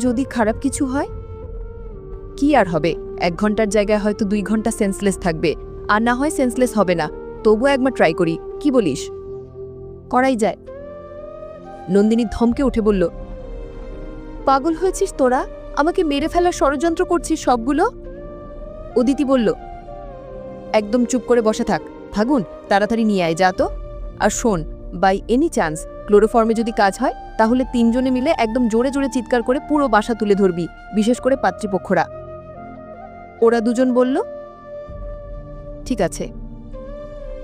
যদি খারাপ কিছু হয়? কি আর হবে, 1 ঘন্টার জায়গায় হয়তো 2 ঘন্টা সেন্সলেস থাকবে, আর না হয় সেন্সলেস হবে না। তবুও একবার ট্রাই করি, কি বলিস? করাই যায়। নন্দিনী ধমকে উঠে বলল, পাগল হয়েছিস তোরা? আমাকে মেরে ফেলার ষড়যন্ত্র করছিস সবগুলো? অদিতি বলল, একদম চুপ করে বসে থাক। ফাগুন, তাড়াতাড়ি নিয়ে আয়, যা তো। আর শোন, বাই এনি চান্স ক্লোরোফর্মে যদি কাজ হয়, তাহলে 3 জনে মিলে একদম জোরে জোরে চিৎকার করে পুরো বাসা তুলে ধরবি, বিশেষ করে পাত্রীপক্ষরা। ওরা দুজন বলল, ঠিক আছে।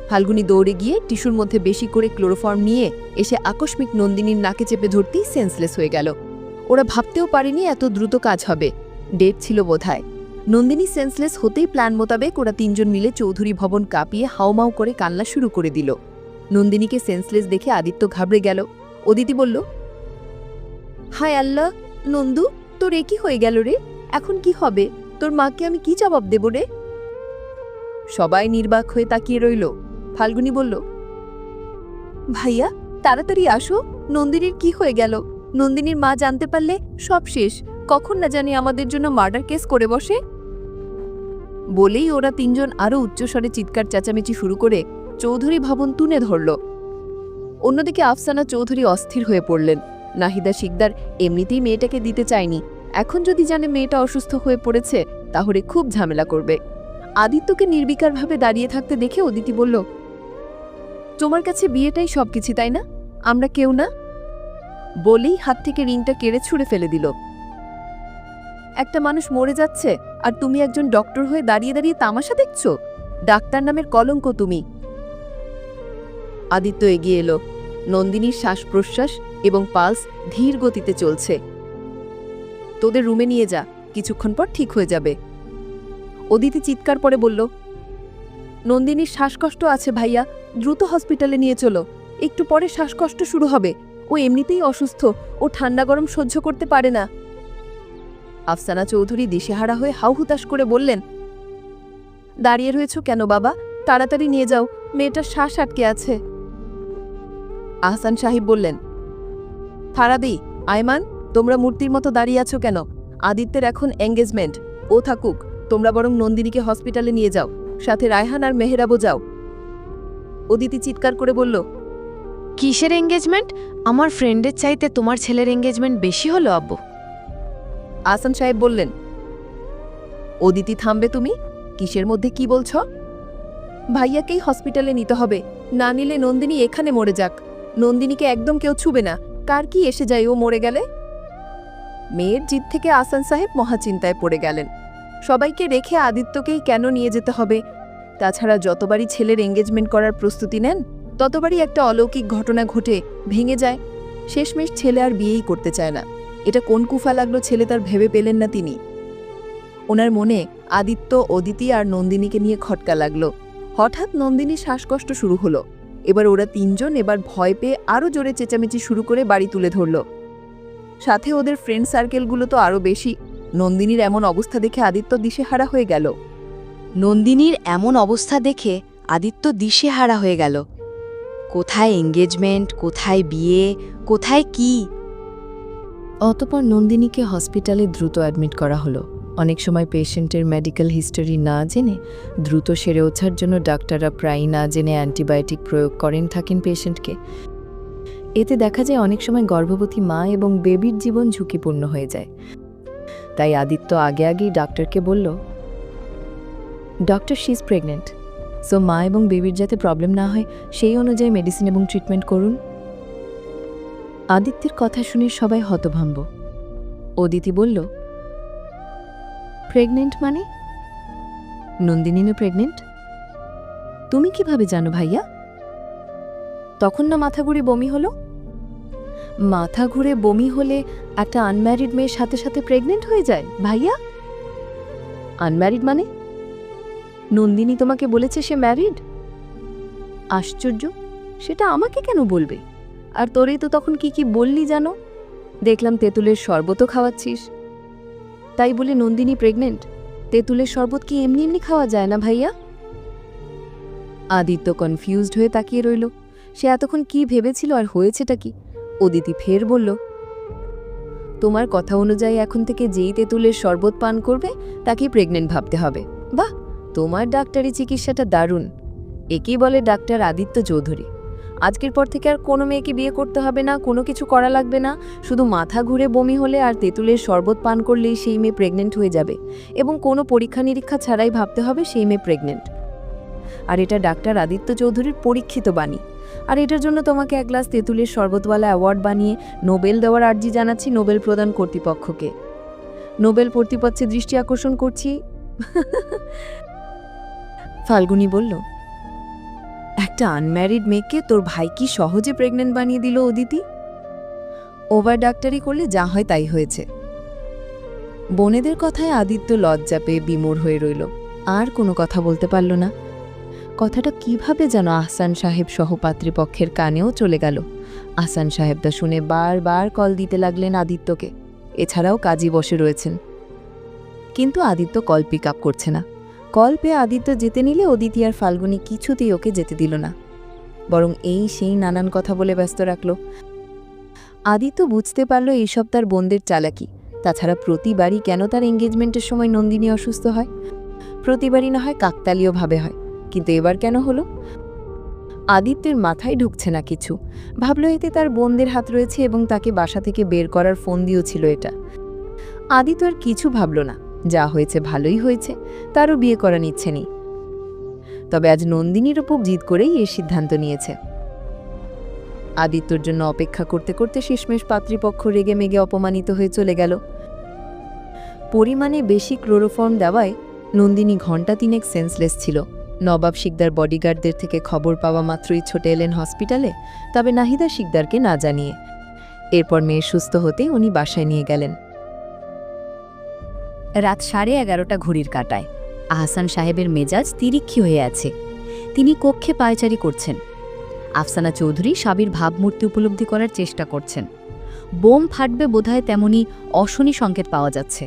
ফাল্গুনি দৌড়ে গিয়ে টিস্যুর মধ্যে বেশি করে ক্লোরোফর্ম নিয়ে এসে আকস্মিক নন্দিনীর নাকে চেপে ধরতেই সেন্সলেস হয়ে গেল। ওরা ভাবতেও পারেনি এত দ্রুত কাজ হবে। ডেট ছিল বোধহয়। নন্দিনী সেন্সলেস হতেই প্ল্যান মোতাবেক ওরা 3 জন মিলে চৌধুরী ভবন কাঁপিয়ে হাউমাউ করে কান্না শুরু করে দিল। নন্দিনীকে সেন্সলেস দেখে আদিত্য ঘাবড়ে গেল। অদিতি বলল, হায় আল্লাহ, নন্দু, তোর এ কি হয়ে গেল রে? এখন কি হবে? তোর মাকে আমি কি জবাব দেব রে? সবাই নির্বাক হয়ে তাকিয়ে রইল। ফাল্গুনি বলল, ভাইয়া তাড়াতাড়ি আসো, নন্দিনীর কি হয়ে গেল? নন্দিনীর মা জানতে পারলে সব শেষ। কখন না জানি আমাদের জন্য মার্ডার কেস করে বসে। বলেই ওরা 3 জন আরও উচ্চস্বরে চিৎকার চেঁচামেচি শুরু করে চৌধুরী ভবন তুলে ধরল। অন্যদিকে আফসানা চৌধুরী অস্থির হয়ে পড়লেন। নাহিদা শিকদার এমনিতেই মেয়েটাকে দিতে চায়নি, এখন যদি জানে মেয়েটা অসুস্থ হয়ে পড়েছে তাহলে খুব ঝামেলা করবে। আদিত্যকে নির্বিকারভাবে দাঁড়িয়ে থাকতে দেখে অদিতি বলল, তোমার কাছে বিয়েটাই সবকিছু, তাই না? আমরা কেউ না? বলেই হাত থেকে রিংটা কেড়ে ছুঁড়ে ফেলে দিল। একটা মানুষ মরে যাচ্ছে আর তুমি একজন ডক্টর হয়ে দাঁড়িয়ে দাঁড়িয়ে তামাশা দেখছো? ডাক্তার নামের কলঙ্ক তুমি। আদিত্য এগিয়ে এলো। নন্দিনীর শ্বাস প্রশ্বাস এবং পালস ধীর গতিতে চলছে। তোদের রুমে নিয়ে যা, কিছুক্ষণ পর ঠিক হয়ে যাবে। অদিতি চিৎকার করে বলল, নন্দিনীর শ্বাসকষ্ট আছে ভাইয়া, দ্রুত হসপিটালে নিয়ে চলো। একটু পরে শ্বাসকষ্ট শুরু হবে। ও এমনিতেই অসুস্থ, ও ঠান্ডা গরম সহ্য করতে পারে না। আফসানা চৌধুরী দিশেহারা হয়ে হাউহুতাশ করে বললেন, দাঁড়িয়ে রয়েছ কেন বাবা? তাড়াতাড়ি নিয়ে যাও, মেয়েটার শ্বাস আটকে আছে। আহসান সাহিব বললেন, ফারাদি, আয়মান, তোমরা মূর্তির মতো দাঁড়িয়ে আছো কেন? আদিত্যের এখন এঙ্গেজমেন্ট, ও থাকুক। তোমরা বরং নন্দিনীকে হসপিটালে নিয়ে যাও, সাথে রায়হান আর মেহেরাবও যাও। অদিতি চিৎকার করে বলল, কিসের এঙ্গেজমেন্ট? আমার ফ্রেন্ডের চাইতে তোমার ছেলের এঙ্গেজমেন্ট বেশি হলো আব্বু। আহসান সাহেব বললেন, অদিতি থামবে তুমি? কিসের মধ্যে কি বলছ? ভাইয়াকেই হসপিটালে নিতে হবে, না নিলে নন্দিনী এখানে মরে যাক। নন্দিনীকে একদম কেউ ছুবে না, কার কি এসে যায় ও মরে গেলে। মেয়ের জিদ থেকে আহসান সাহেব মহাচিন্তায় পড়ে গেলেন। সবাইকে রেখে আদিত্যকেই কেন নিয়ে যেতে হবে? তাছাড়া যতবারই ছেলের এঙ্গেজমেন্ট করার প্রস্তুতি নেন, ততবারই একটা অলৌকিক ঘটনা ঘটে ভেঙে যায়। শেষমেশ ছেলে আর বিয়েই করতে চায় না। এটা কোন কুফা লাগলো ছেলে তার ভেবে পেলেন না তিনি। ওনার মনে আদিত্য, অদিতি আর নন্দিনীকে নিয়ে খটকা লাগলো। হঠাৎ নন্দিনীর শ্বাসকষ্ট শুরু হলো। এবার ওরা 3 জন এবার ভয় পেয়ে আরও জোরে চেঁচামেচি শুরু করে বাড়ি তুলে ধরল। সাথে ওদের ফ্রেন্ড সার্কেলগুলো তো আরও বেশি। নন্দিনীর এমন অবস্থা দেখে আদিত্য দিশেহারা হয়ে গেল। নন্দিনীর এমন অবস্থা দেখে আদিত্য দিশেহারা হয়ে গেল। কোথায় এঙ্গেজমেন্ট, কোথায় বিয়ে, কোথায় কি? অতঃপর নন্দিনীকে হসপিটালে দ্রুত অ্যাডমিট করা হলো। অনেক সময় পেশেন্টের মেডিকেল হিস্টোরি না জেনে দ্রুত সেরে ওঠার জন্য ডাক্তাররা প্রায়ই না জেনে অ্যান্টিবায়োটিক প্রয়োগ করেন থাকেন পেশেন্টকে। এতে দেখা যায় অনেক সময় গর্ভবতী মা এবং বেবির জীবন ঝুঁকিপূর্ণ হয়ে যায়। তাই আদিত্য আগেই ডাক্তারকে বলল, doctor she is pregnant, so মা এবং বেবির যাতে প্রবলেম না হয় সেই অনুযায়ী মেডিসিন এবং ট্রিটমেন্ট করুন। আদিত্যের কথা শুনে সবাই হতভম্ব। অদিতি বলল, প্রেগনেন্ট মানে? নন্দিনীও প্রেগনেন্ট? তুমি কিভাবে জানো ভাইয়া? তখন না মাথা ঘুরে বমি হলো? মাথা ঘুরে বমি হলে একটা আনম্যারিড মেয়ের সাথে সাথে প্রেগনেন্ট হয়ে যায় ভাইয়া? আনম্যারিড মানে? নন্দিনী তোমাকে বলেছে সে ম্যারিড? আশ্চর্য, সেটা আমাকে কেন বলবে? আর তোরেই তো তখন কি বললি জানো? দেখলাম তেঁতুলের শরবতও খাওয়াচ্ছিস। তাই বলে নন্দিনী প্রেগনেন্ট? তেঁতুলের শরবত কি এমনি এমনি খাওয়া যায় না ভাইয়া? আদিত্য কনফিউজড হয়ে তাকিয়ে রইল। সে এতক্ষণ কি ভেবেছিল আর হয়েছেটা কি? অদিতি ফের বলল, তোমার কথা অনুযায়ী এখন থেকে যেই তেঁতুলের শরবত পান করবে তাকেই প্রেগনেন্ট ভাবতে হবে। বাহ, তোমার ডাক্তারি চিকিৎসাটা দারুণ। একেই বলে ডাক্তার আদিত্য চৌধুরী। আজকের পর থেকে আর কোনো মেয়েকে বিয়ে করতে হবে না, কোনো কিছু করা লাগবে না। শুধু মাথা ঘুরে বমি হলে আর তেঁতুলের শরবত পান করলেই সেই মেয়ে প্রেগনেন্ট হয়ে যাবে, এবং কোনো পরীক্ষা নিরীক্ষা ছাড়াই ভাবতে হবে সেই মেয়ে প্রেগনেন্ট। আর এটা ডাক্তার আদিত্য চৌধুরীর পরীক্ষিত বাণী। আর এটার জন্য তোমাকে এক গ্লাস তেঁতুলের শরবতওয়ালা অ্যাওয়ার্ড বানিয়ে নোবেল দেওয়ার আর্জি জানাচ্ছি নোবেল প্রদান কর্তৃপক্ষকে। নোবেল কর্তৃপক্ষের দৃষ্টি আকর্ষণ করছি। ফাল্গুনী বলল, একটা আনম্যারিড মেয়েকে তোর ভাই কি সহজে প্রেগনেন্ট বানিয়ে দিল অদিতি? ওভার ডাক্তারি করলে যা হয় তাই হয়েছে। বোনেদের কথায় আদিত্য লজ্জা পেয়ে বিমূঢ় হয়ে রইল, আর কোনো কথা বলতে পারল না। কথাটা কিভাবে যেন আহসান সাহেব সহপাত্রীপক্ষের কানেও চলে গেল। আহসান সাহেবদা শুনে বারবার কল দিতে লাগলেন আদিত্যকে। এছাড়াও কাজী বসে রয়েছেন, কিন্তু আদিত্য কল পিক আপ করছে না। কল পেয়ে আদিত্য যেতে নিলে অদিতি আর ফাল্গুনী কিছুতেই ওকে যেতে দিল না, বরং এই সেই নানান কথা বলে ব্যস্ত রাখল। আদিত্য বুঝতে পারল এইসব তার বোনদের চালাকি। তাছাড়া প্রতিবারই কেন তার এঙ্গেজমেন্টের সময় নন্দিনী অসুস্থ হয়? প্রতিবারই না হয় কাকতালীয়ভাবে হয়, কিন্তু এবার কেন হলো? আদিত্যের মাথায় ঢুকছে না কিছু। ভাবল এতে তার বোনদের হাত রয়েছে এবং তাকে বাসা থেকে বের করার ফোন দিয়েছিল এটা। আদিত্য আর কিছু ভাবল না, যা হয়েছে ভালোই হয়েছে, তারও বিয়ে করার ইচ্ছে নেই। তবে আজ নন্দিনীর উপর জিদ করেই এর সিদ্ধান্ত নিয়েছে। আদিত্যর জন্য অপেক্ষা করতে করতে শেষমেশ পাত্রীপক্ষ রেগে মেগে অপমানিত হয়ে চলে গেল। পরিমাণে বেশি ক্লোরোফর্ম দেওয়ায় নন্দিনী ঘণ্টা 3 সেন্সলেস ছিল। নবাব শিকদার বডিগার্ডদের থেকে খবর পাওয়া মাত্রই ছুটে এলেন হসপিটালে, তবে নাহিদা শিকদারকে না জানিয়ে। এরপর মেয়ে সুস্থ হতেই উনি বাসায় নিয়ে গেলেন। রাত 11:30 ঘড়ির কাঁটায় আহসান সাহেবের মেজাজ তিরিক্ষি হয়ে আছে। তিনি কক্ষে পায়চারি করছেন। আফসানা চৌধুরী সাবির ভাবমূর্তি উপলব্ধি করার চেষ্টা করছেন। বোম ফাটবে বোধহয় তেমনি অশনি সংকেত পাওয়া যাচ্ছে।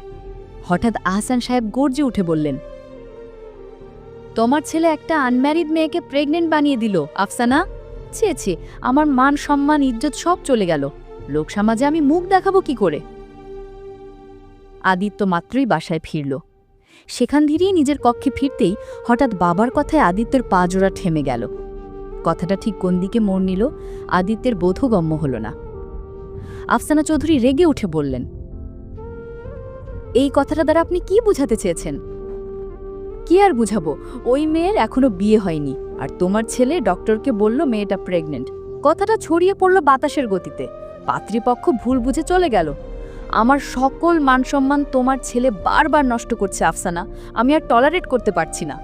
হঠাৎ আহসান সাহেব গর্জে উঠে বললেন, তোমার ছেলে একটা আনম্যারিড মেয়েকে প্রেগনেন্ট বানিয়ে দিল আফসানা। ছি, আমার মান সম্মান ইজ্জত সব চলে গেল। লোক সমাজে আমি মুখ দেখাবো কি করে? আদিত্য মাত্রই বাসায় ফিরল। সেখান ধীরেই নিজের কক্ষে ফিরতেই হঠাৎ বাবার কথায় আদিত্যের পা জোড়া থেমে গেল। কথাটা ঠিক কোন দিকে মোড় নিল আদিত্যের বোধগম্য হল না। আফসানা চৌধুরী রেগে উঠে বললেন, এই কথাটা দ্বারা আপনি কি বুঝাতে চেয়েছেন? কি আর বুঝাবো, ওই মেয়ের এখনো বিয়ে হয়নি, আর তোমার ছেলে ডক্টরকে বলল মেয়েটা প্রেগনেন্ট। কথাটা ছড়িয়ে পড়ল বাতাসের গতিতে। পাত্রীপক্ষ ভুল বুঝে চলে গেল। আমার সকল মানসম্মান তোমার ছেলে বারবার নষ্ট করছে আফসানা। আমি আর টলারেট করতে পারছি না।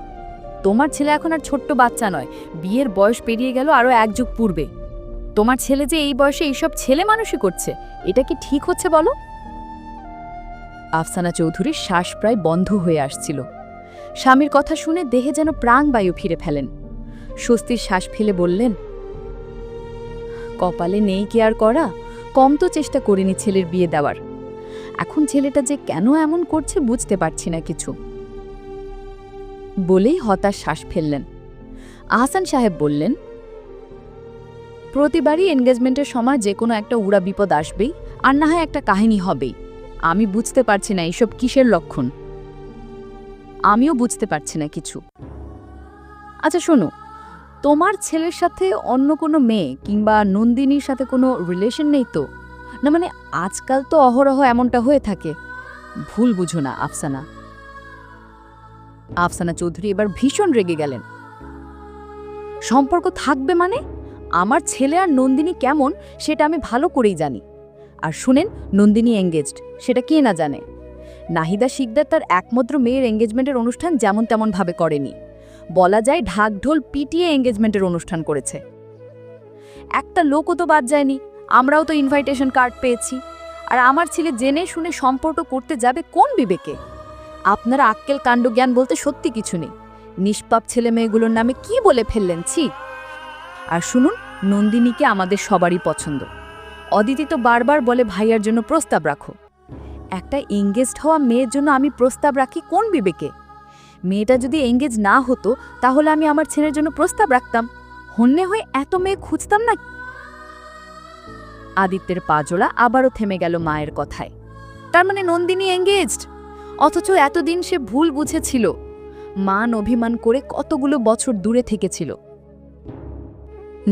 তোমার ছেলে এখন আর ছোট্ট বাচ্চা নয়, বিয়ের বয়স পেরিয়ে গেল আরও 1 যুগ পূর্বে। তোমার ছেলে যে এই বয়সে এইসব ছেলে মানুষই করছে, এটা কি ঠিক হচ্ছে বলো? আফসানা চৌধুরীর শ্বাস প্রায় বন্ধ হয়ে আসছিল। স্বামীর কথা শুনে দেহে যেন প্রাণবায়ু ফিরে ফেলেন। স্বস্তির শ্বাস ফেলে বললেন, কপালে নেই কি আর করা, কম তো চেষ্টা করিনি ছেলের বিয়ে দেওয়ার। এখন ছেলেটা যে কেন এমন করছে বুঝতে পারছি না কিছু। বলেই হতাশ শ্বাস ফেললেন। আহসান সাহেব বললেন, প্রতিবারই এনগেজমেন্টের সময় যে কোনো একটা উড়া বিপদ আসবেই, আর না হয় একটা কাহিনী হবেই। আমি বুঝতে পারছি না এইসব কিসের লক্ষণ। আমিও বুঝতে পারছি না কিছু। আচ্ছা শোনো, তোমার ছেলের সাথে অন্য কোনো মেয়ে কিংবা নন্দিনীর সাথে কোনো রিলেশন নেই তো? না মানে আজকাল তো অহরহ এমনটা হয়ে থাকে। ভুল বুঝো না আফসানা। আফসানা চৌধুরী এবার ভীষণ রেগে গেলেন। সম্পর্ক থাকবে মানে? আমার ছেলে আর নন্দিনী কেমন সেটা আমি ভালো করেই জানি। আর শুনেন, নন্দিনী এঙ্গেজড, সেটা কে না জানে? নাহিদা শিকদার তার একমাত্র মেয়ের এঙ্গেজমেন্টের অনুষ্ঠান যেমন তেমন ভাবে করেনি, বলা যায় ঢাকঢোল পিটিয়ে এঙ্গেজমেন্টের অনুষ্ঠান করেছে। একটা লোকও তো বাদ যায়নি, আমরাও তো ইনভাইটেশন কার্ড পেয়েছি। আর আমার ছেলে জেনে শুনে সম্পর্ক করতে যাবে কোন বিবেকে? আপনার আক্কেল কাণ্ড জ্ঞান বলতে সত্যি কিছু নেই। নিষ্পাপ ছেলে মেয়েগুলোর নামে কি বলে ফেললেন, ছি। আর শুনুন, নন্দিনীকে আমাদের সবারই পছন্দ। অদিতি তো বারবার বলে ভাইয়ার জন্য প্রস্তাব রাখো। একটা এঙ্গেজড হওয়া মেয়ের জন্য আমি প্রস্তাব রাখি কোন বিবেকে? মেয়েটা যদি এঙ্গেজ না হতো তাহলে আমি আমার ছেলের জন্য প্রস্তাব রাখতাম, হন্যে হয়ে এত মেয়ে খুঁজতাম না। আদিত্যের পাজোড়া আবারও থেমে গেল মায়ের কথায়। তার মানে নন্দিনী এঙ্গেজড, অথচ এতদিন সে ভুল বুঝেছিল। মান অভিমান করে কতগুলো বছর দূরে থেকেছিল।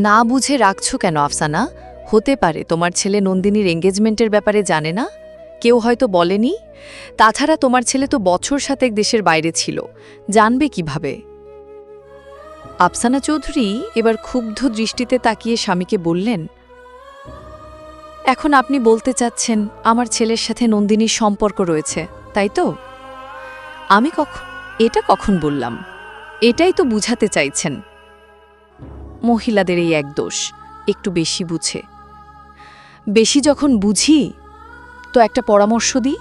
না বুঝে রাখছো কেন আফসানা? হতে পারে তোমার ছেলে নন্দিনীর এঙ্গেজমেন্টের ব্যাপারে জানে না, কেউ হয়তো বলেনি। তাছাড়া তোমার ছেলে তো বছর সাতেক দেশের বাইরে ছিল, জানবে কিভাবে? আফসানা চৌধুরী এবার ক্ষুব্ধ দৃষ্টিতে তাকিয়ে স্বামীকে বললেন, এখন আপনি বলতে চাচ্ছেন আমার ছেলের সাথে নন্দিনীর সম্পর্ক রয়েছে, তাই তো? আমি এটা কখন বললাম? এটাই তো বুঝাতে চাইছেন। মহিলাদের এই এক দোষ, একটু বেশি বুঝে। বেশি যখন বুঝি তো একটা পরামর্শ দিই।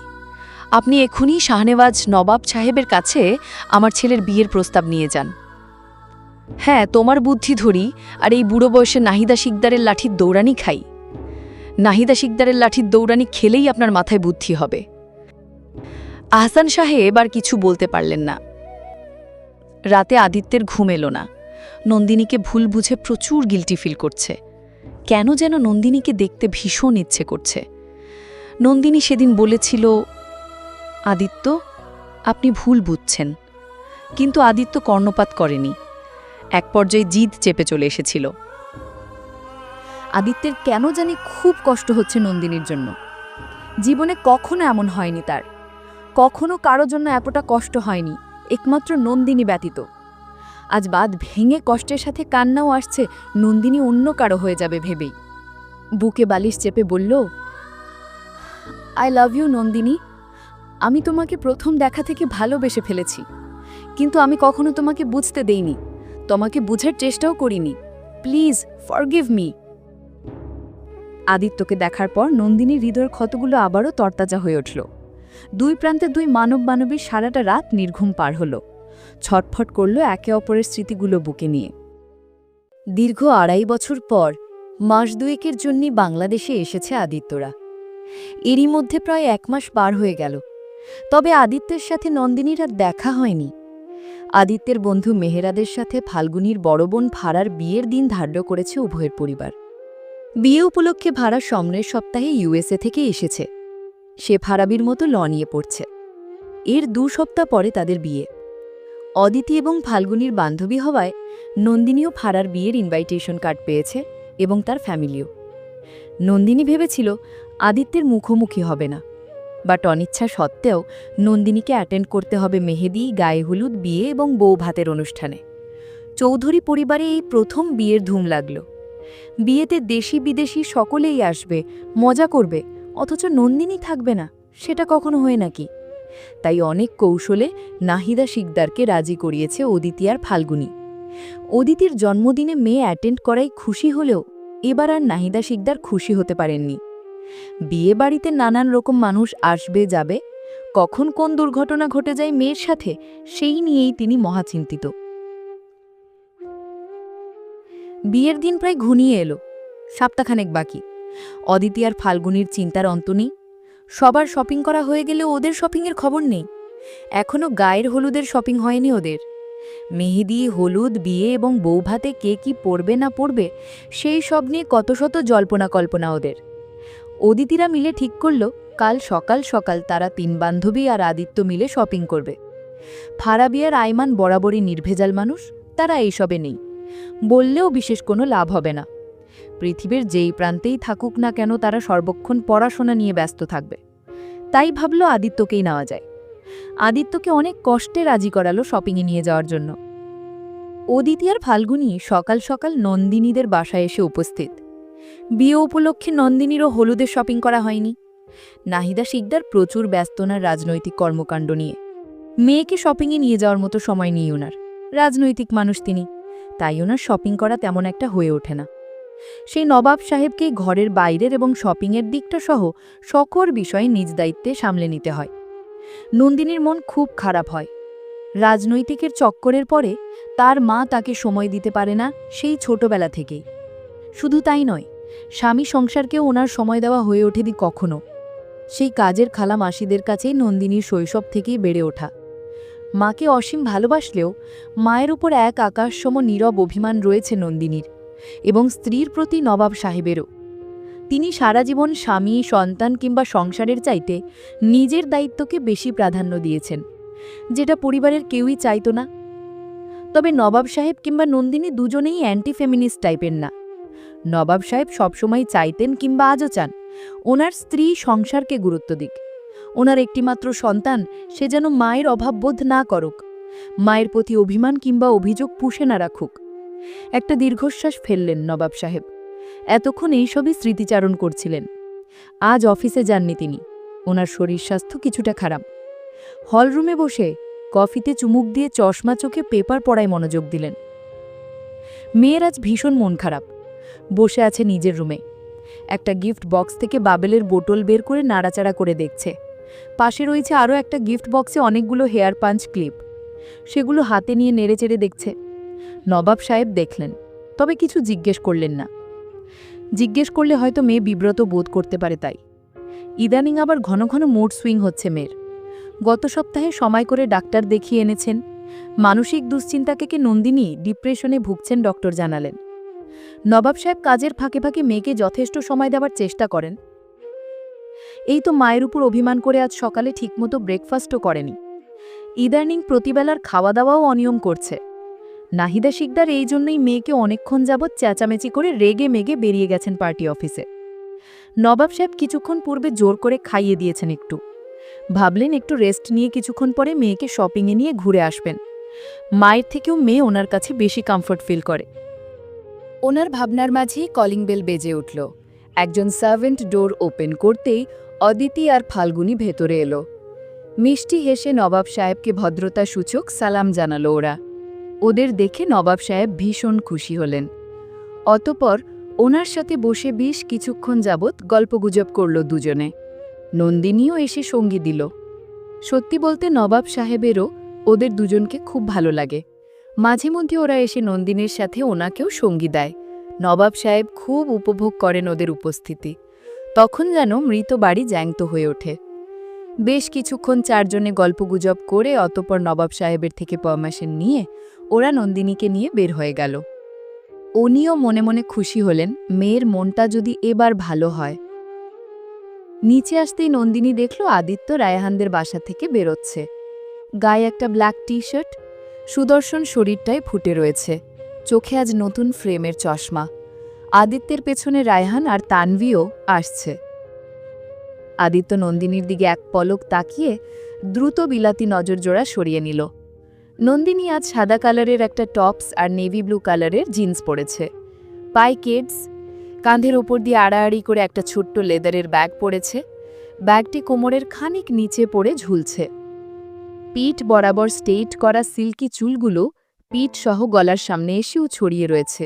আপনি এখনই শাহনেওয়াজ নবাব সাহেবের কাছে আমার ছেলের বিয়ের প্রস্তাব নিয়ে যান। হ্যাঁ, তোমার বুদ্ধি ধরি আর এই বুড়ো বয়সে নাহিদা শিকদারের লাঠির দৌড়ানি খাই। নাহিদা শিকদারের লাঠির দৌড়ানি খেলেই আপনার মাথায় বুদ্ধি হবে। আহসান সাহেব আর কিছু বলতে পারলেন না। রাতে আদিত্যের ঘুম এলো না। নন্দিনীকে ভুল বুঝে প্রচুর গিল্টি ফিল করছে। কেন যেন নন্দিনীকে দেখতে ভীষণ ইচ্ছে করছে। নন্দিনী সেদিন বলেছিল, আদিত্য আপনি ভুল বুঝছেন, কিন্তু আদিত্য কর্ণপাত করেনি। এক পর্যায়ে জিদ চেপে চলে এসেছিল। আদিত্যের কেন জানি খুব কষ্ট হচ্ছে নন্দিনীর জন্য। জীবনে কখনো এমন হয়নি তার, কখনো কারো জন্য এতটা কষ্ট হয়নি, একমাত্র নন্দিনী ব্যতীত। আজ বাদ ভেঙে কষ্টের সাথে কান্নাও আসছে নন্দিনী অন্য কারো হয়ে যাবে ভেবেই। বুকে বালিশ চেপে বলল, আই লাভ ইউ নন্দিনী। আমি তোমাকে প্রথম দেখা থেকে ভালোবেসে ফেলেছি, কিন্তু আমি কখনো তোমাকে বুঝতে দেইনি, তোমাকে বুঝার চেষ্টাও করিনি। Please forgive me. আদিত্যকে দেখার পর নন্দিনীর হৃদয়ের ক্ষতগুলো আবারও তরতাজা হয়ে উঠল। দুই প্রান্তে দুই মানবীর সারাটা রাত নির্ঘুম পার হল। ছটফট করল একে অপরের স্মৃতিগুলো বুকে নিয়ে। দীর্ঘ ২.৫ বছর পর মাস দুয়েকের জন্যই বাংলাদেশে এসেছে আদিত্যরা। এরই মধ্যে প্রায় ১ মাস পার হয়ে গেল। তবে আদিত্যের সাথে নন্দিনীর আর দেখা হয়নি। আদিত্যের বন্ধু মেহেরাদের সাথে ফাল্গুনির বড় বোন ভাড়ার বিয়ের দিন ধার্য করেছে উভয়ের পরিবার। বিয়ে উপলক্ষে ভাড়া সামনের সপ্তাহে ইউএসএ থেকে এসেছে। সে ফারাবির মতো ল নিয়ে পড়ছে। এর ২ সপ্তাহ পরে তাদের বিয়ে। অদিতি এবং ফাল্গুনির বান্ধবী হওয়ায় নন্দিনীও ফারার বিয়ের ইনভাইটেশন কার্ড পেয়েছে এবং তার ফ্যামিলিও। নন্দিনী ভেবেছিল আদিত্যের মুখোমুখি হবে না, বাট অনিচ্ছা সত্ত্বেও নন্দিনীকে অ্যাটেন্ড করতে হবে মেহেদি, গায়ে হলুদ, বিয়ে এবং বউ ভাতের অনুষ্ঠানে। চৌধুরী পরিবারে এই প্রথম বিয়ের ধুম লাগল। বিয়েতে দেশি বিদেশি সকলেই আসবে, মজা করবে, অথচ নন্দিনী থাকবে না, সেটা কখনো হয় নাকি? তাই অনেক কৌশলে নাহিদা শিকদারকে রাজি করিয়েছে অদিতি আর ফাল্গুনি। অদিতির জন্মদিনে মেয়ে অ্যাটেন্ড করাই খুশি হলেও এবার আর নাহিদা শিকদার খুশি হতে পারেননি। বিয়ে বাড়িতে নানান রকম মানুষ আসবে যাবে, কখন কোন দুর্ঘটনা ঘটে যায় মেয়ের সাথে সেই নিয়েই তিনি মহাচিন্তিত। বিয়ের দিন প্রায় ঘনিয়ে এলো, সপ্তাহখানেক বাকি। অদিতি আর ফাল্গুনির চিন্তার অন্ত নেই। সবার শপিং করা হয়ে গেলেও ওদের শপিংয়ের খবর নেই। এখনও গায়ের হলুদের শপিং হয়নি ওদের। মেহেদি, হলুদ, বিয়ে এবং বৌভাতে কে কি পরবে না পরবে সেই সব নিয়ে কত শত জল্পনা কল্পনা ওদের। অদিতিরা মিলে ঠিক করল কাল সকাল সকাল তারা ৩ বান্ধবী আর আদিত্য মিলে শপিং করবে। ফারাবি আর আইমান বরাবরই নির্ভেজাল মানুষ, তারা এইসবে নেই। বললেও বিশেষ কোনো লাভ হবে না। পৃথিবীর যেই প্রান্তেই থাকুক না কেন তারা সর্বক্ষণ পড়াশোনা নিয়ে ব্যস্ত থাকবে। তাই ভাবল আদিত্যকেই নেওয়া যায়। আদিত্যকে অনেক কষ্টে রাজি করালো শপিংয়ে নিয়ে যাওয়ার জন্য। অদিতি আর ফাল্গুনী সকাল সকাল নন্দিনীদের বাসায় এসে উপস্থিত। বিয়ে উপলক্ষে নন্দিনীরও হলুদের শপিং করা হয়নি। নাহিদা শিকদার প্রচুর ব্যস্তনার রাজনৈতিক কর্মকাণ্ড নিয়ে। মেয়েকে শপিংয়ে নিয়ে যাওয়ার মতো সময় নেই ওনার। রাজনৈতিক মানুষ তিনি, তাই ওনার শপিং করা তেমন একটা হয়ে ওঠে না। সেই নবাব সাহেবকে ঘরের বাইরের এবং শপিংয়ের দিকটা সহ সকল বিষয়ে নিজ দায়িত্বে সামলে নিতে হয়। নন্দিনীর মন খুব খারাপ হয়। রাজনৈতিকের চক্করের পরে তার মা তাকে সময় দিতে পারে না, সেই ছোটবেলা থেকেই। শুধু তাই নয়, স্বামী সংসারকেও ওনার সময় দেওয়া হয়ে ওঠেনি কখনো। সেই কাজের খালা মাসিদের কাছেই নন্দিনীর শৈশব থেকেই বেড়ে ওঠা। মাকে অসীম ভালোবাসলেও মায়ের উপর এক আকাশসম নীরব অভিমান রয়েছে নন্দিনীর, এবং স্ত্রীর প্রতি নবাব সাহেবেরও। তিনি সারা জীবন স্বামী, সন্তান কিংবা সংসারের চাইতে নিজের দায়িত্বকে বেশি প্রাধান্য দিয়েছেন, যেটা পরিবারের কেউই চাইত না। তবে নবাব সাহেব কিংবা নন্দিনী দুজনেই অ্যান্টি ফেমিনিস্ট টাইপের না। নবাব সাহেব সবসময় চাইতেন কিংবা আজও চান ওনার স্ত্রী সংসারকে গুরুত্ব দিক। ওনার একটিমাত্র সন্তান, সে যেন মায়ের অভাববোধ না করুক, মায়ের প্রতি অভিমান কিংবা অভিযোগ পুষে না রাখুক। একটা দীর্ঘশ্বাস ফেললেন নবাব সাহেব। এতক্ষণ এইসবই স্মৃতিচারণ করছিলেন। আজ অফিসে যাননি তিনি। ওনার শরীর স্বাস্থ্য কিছুটা খারাপ। হলরুমে বসে কফিতে চুমুক দিয়ে চশমা চোখে পেপার পড়ায় মনোযোগ দিলেন। মেয়ের আজ ভীষণ মন খারাপ। বসে আছে নিজের রুমে। একটা গিফট বক্স থেকে বাবেলের বোতল বের করে নাড়াচাড়া করে দেখছে। পাশে রয়েছে আরও একটা গিফট বক্সে অনেকগুলো হেয়ার পাঞ্চ ক্লিপ। সেগুলো হাতে নিয়ে নেড়েচেড়ে দেখছে। নবাব সাহেব দেখলেন, তবে কিছু জিজ্ঞেস করলেন না। জিজ্ঞেস করলে হয়তো মেয়ে বিব্রত বোধ করতে পারে, তাই। ইদানিং আবার ঘন ঘন মুড সুইং হচ্ছে মেয়ের। গত সপ্তাহে সময় করে ডাক্তার দেখিয়ে এনেছেন। মানসিক দুশ্চিন্তা থেকে নন্দিনী ডিপ্রেশনে ভুগছেন ডক্টর জানালেন। নবাব সাহেব কাজের ফাঁকে ফাঁকে মেয়েকে যথেষ্ট সময় দেওয়ার চেষ্টা করেন। এই তো মায়ের উপর অভিমান করে আজ সকালে ঠিকমতো ব্রেকফাস্টও করেনি। ইদানিং প্রতিবেলার খাওয়া দাওয়াও অনিয়ম করছে। নাহিদা শিকদার এই জন্যই মেয়েকে অনেকক্ষণ যাবৎ চেঁচামেচি করে রেগে মেগে বেরিয়ে গেছেন পার্টি অফিসে। নবাব সাহেব কিছুক্ষণ পূর্বে জোর করে খাইয়ে দিয়েছেন একটু। ভাবলেন একটু রেস্ট নিয়ে কিছুক্ষণ পরে মেয়েকে শপিংয়ে নিয়ে ঘুরে আসবেন। মায়ের থেকেও মেয়ে ওনার কাছে বেশি কমফর্ট ফিল করে। ওনার ভাবনার মাঝেই কলিং বেল বেজে উঠল। একজন সার্ভেন্ট ডোর ওপেন করতেই অদিতি আর ফাল্গুনী ভেতরে এলো। মিষ্টি হেসে নবাব সাহেবকে ভদ্রতা সূচক সালাম জানালো ওরা। ওদের দেখে নবাব সাহেব ভীষণ খুশি হলেন। অতঃপর ওনার সাথে বসে বেশ কিছুক্ষণ যাবৎ গল্পগুজব করল দুজনে। নন্দিনীও এসে সঙ্গী দিল। সত্যি বলতে নবাব সাহেবেরও ওদের দুজনকে খুব ভালো লাগে। মাঝে মধ্যে ওরা এসে নন্দিনীর সাথে ওনাকেও সঙ্গী দেয়। নবাব সাহেব খুব উপভোগ করেন ওদের উপস্থিতি। তখন যেন মৃত বাড়ি জ্যাংত হয়ে ওঠে। বেশ কিছুক্ষণ চারজনে গল্পগুজব করে অতঃপর নবাব সাহেবের থেকে পারমিশন নিয়ে ওরা নন্দিনীকে নিয়ে বের হয়ে গেল। উনিও মনে মনে খুশি হলেন মেয়ের মনটা যদি এবার ভালো হয়। নিচে আসতেই নন্দিনী দেখল আদিত্য রায়হানদের বাসা থেকে বেরোচ্ছে। গায়ে একটা ব্ল্যাক টি শার্ট, সুদর্শন শরীরটায় ফুটে রয়েছে, চোখে আজ নতুন ফ্রেমের চশমা। আদিত্যের পেছনে রায়হান আর তানভিও আসছে। আদিত্য নন্দিনীর দিকে এক পলক তাকিয়ে দ্রুত বিলাতি নজরজোড়া সরিয়ে নিল। নন্দিনী আজ সাদা কালারের একটা টপস আর নেভি ব্লু কালারের জিন্স পরেছে। পায়ে কেডস, কাঁধের ওপর দিয়ে আড়াআড়ি করে একটা ছোট্ট লেদারের ব্যাগ পড়েছে। ব্যাগটি কোমরের খানিক নিচে পড়ে ঝুলছে। পিঠ বরাবর স্ট্রেইট করা সিল্কি চুলগুলো পিঠ সহ গলার সামনে এসেও ছড়িয়ে রয়েছে।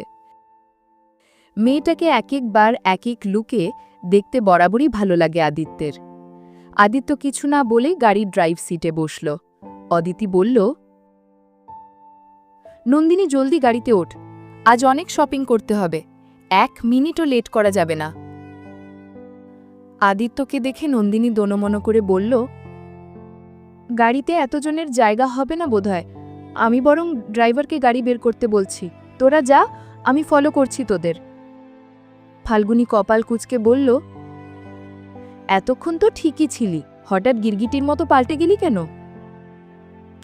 মেয়েটাকে এক একবার এক এক লুকে দেখতে বরাবরই ভালো লাগে আদিত্যের। আদিত্য কিছু না বলেই গাড়ির ড্রাইভ সিটে বসল। অদিতি বলল, নন্দিনী জলদি গাড়িতে ওঠ, আজ অনেক শপিং করতে হবে, 1 মিনিটও লেট করা যাবে না। আদিত্যকে দেখে নন্দিনী দোনমনো করে বলল, গাড়িতে এতজনের জায়গা হবে না বোধহয়, আমি বরং ড্রাইভারকে গাড়ি বের করতে বলছি, তোরা যা, আমি ফলো করছি তোদের। ফাল্গুনী কপাল কুঁচকে বলল, এতক্ষণ তো ঠিকই ছিলি, হঠাৎ গিরগিটির মতো পাল্টে গেলি কেন?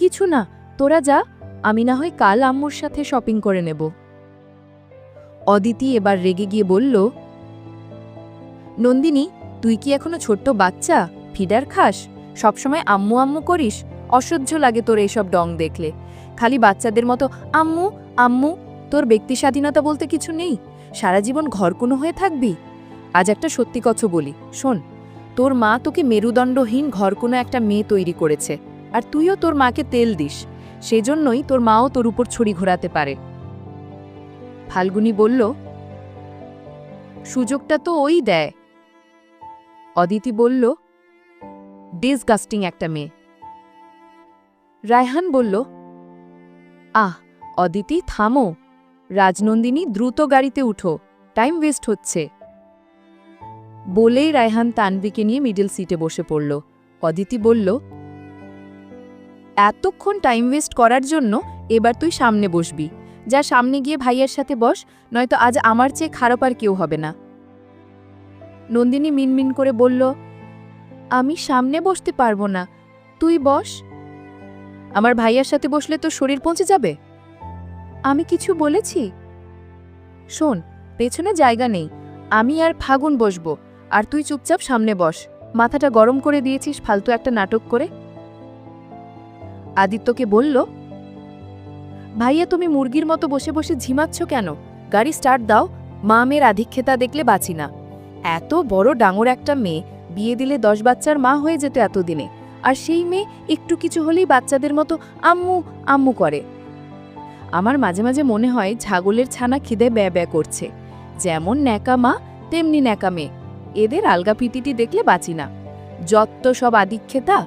কিছু না, তোরা যা, আমি না হয় কাল আম্মুর সাথে শপিং করে নেব। অদিতি এবার রেগে গিয়ে বলল, নন্দিনী, তুই কি এখনো ছোট্ট বাচ্চা? ফিডার খাস? সবসময় আম্মু আম্মু করিস? অসহ্য লাগে তোর এইসব ডং দেখলে। খালি বাচ্চাদের মতো আম্মু আম্মু। তোর ব্যক্তি স্বাধীনতা বলতে কিছু নেই? সারা জীবন ঘরকুনো হয়ে থাকবি? আজ একটা সত্যি কথা বলি, শোন। তোর মা তোকে মেরুদণ্ডহীন ঘরকুনো একটা মেয়ে তৈরি করেছে, আর তুইও তোর মাকে তেল দিস। সেজন্যই তোর মাও তোর উপর ছড়ি ঘোরাতে পারে। ফাল্গুনী বলল, সুযোগটা তো ওই দেয়। অদিতি বলল, ডিসগাস্টিং একটা মেয়ে। রায়হান বলল, অদিতি থামো। রাজনন্দিনী, দ্রুত গাড়িতে উঠো, টাইম ওয়েস্ট হচ্ছে। বলেই রায়হান তানভিকে নিয়ে মিডল সিটে বসে পড়ল। অদিতি বলল, এতক্ষণ টাইম ওয়েস্ট করার জন্য এবার তুই সামনে বসবি। যা সামনে গিয়ে ভাইয়ের সাথে বস, নয়তো আজ আমার চেয়ে খারাপ আর কেউ হবে না। নন্দিনী মিনমিন করে বলল, আমি সামনে বসতে পারবো না, তুই বস। আমার ভাইয়ার সাথে বসলে তো শরীর পৌঁছে যাবে। আমি কিছু বলেছি? শোন, পেছনে জায়গা নেই, আমি আর ফাগুন বসবো, আর তুই চুপচাপ সামনে বস। মাথাটা গরম করে দিয়েছিস ফালতু একটা নাটক করে। আদিত্যকে বলল, ভাইয়া তুমি মুরগির মতো বসে বসে ঝিমাচ্ছ কেন? গাড়ি স্টার্ট দাও, মা মেয়ের আধিক্যতা দেখলে বাঁচি না। এত বড় ডাঙর একটা মেয়ে, বিয়ে দিলে 10 বাচ্চার মা হয়ে যেত এতদিনে, আর সেই মেয়ে একটু কিছু হলেই বাচ্চাদের মতো আম্মু আম্মু করে। আমার মাঝে মাঝে মনে হয় ছাগলের ছানা খিদে ব্যয় ব্যয় করছে। যেমন ন্যাকা মা তেমনি ন্যাকা মেয়ে, এদের আলগা পিতিটি দেখলে বাঁচি না। যত সব আদিক্ষেতা,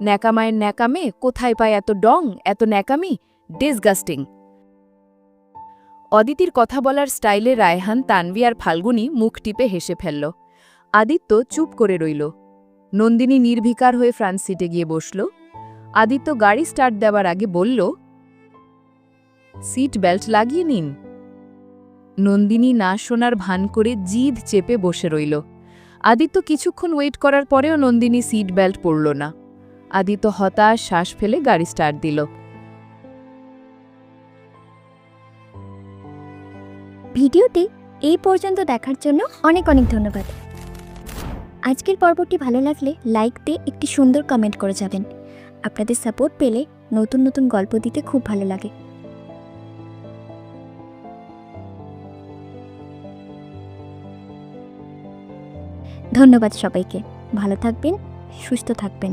ন্যাকা মায়ের ন্যাকা মেয়ে কোথায় পায় এত ডং, এত ন্যাকামি? ডিসগাস্টিং। অদিতির কথা বলার স্টাইলে রায়হান, তানভি আর ফাল্গুনী মুখ টিপে হেসে ফেলল। আদিত্য চুপ করে রইল। নন্দিনী নির্বিকার হয়ে ফ্রন্ট সিটে গিয়ে বসল। আদিত্য গাড়ি স্টার্ট দেওয়ার আগে বলল, সিট বেল্ট লাগিয়ে নিন। নন্দিনী না শোনার ভান করে জিদ চেপে বসে রইল। আদিত্য কিছুক্ষণ ওয়েট করার পরেও নন্দিনী সিট বেল্ট পরল না। আদিত্য হতাশ শ্বাস ফেলে গাড়ি স্টার্ট দিল। ভিডিওটি এই পর্যন্ত দেখার জন্য অনেক অনেক ধন্যবাদ। আজকের পর্বটি ভালো লাগলে লাইক দিয়ে একটি সুন্দর কমেন্ট করে যাবেন। আপনাদের সাপোর্ট পেলে নতুন নতুন গল্প দিতে খুব ভালো লাগে। ধন্যবাদ সবাইকে। ভালো থাকবেন, সুস্থ থাকবেন।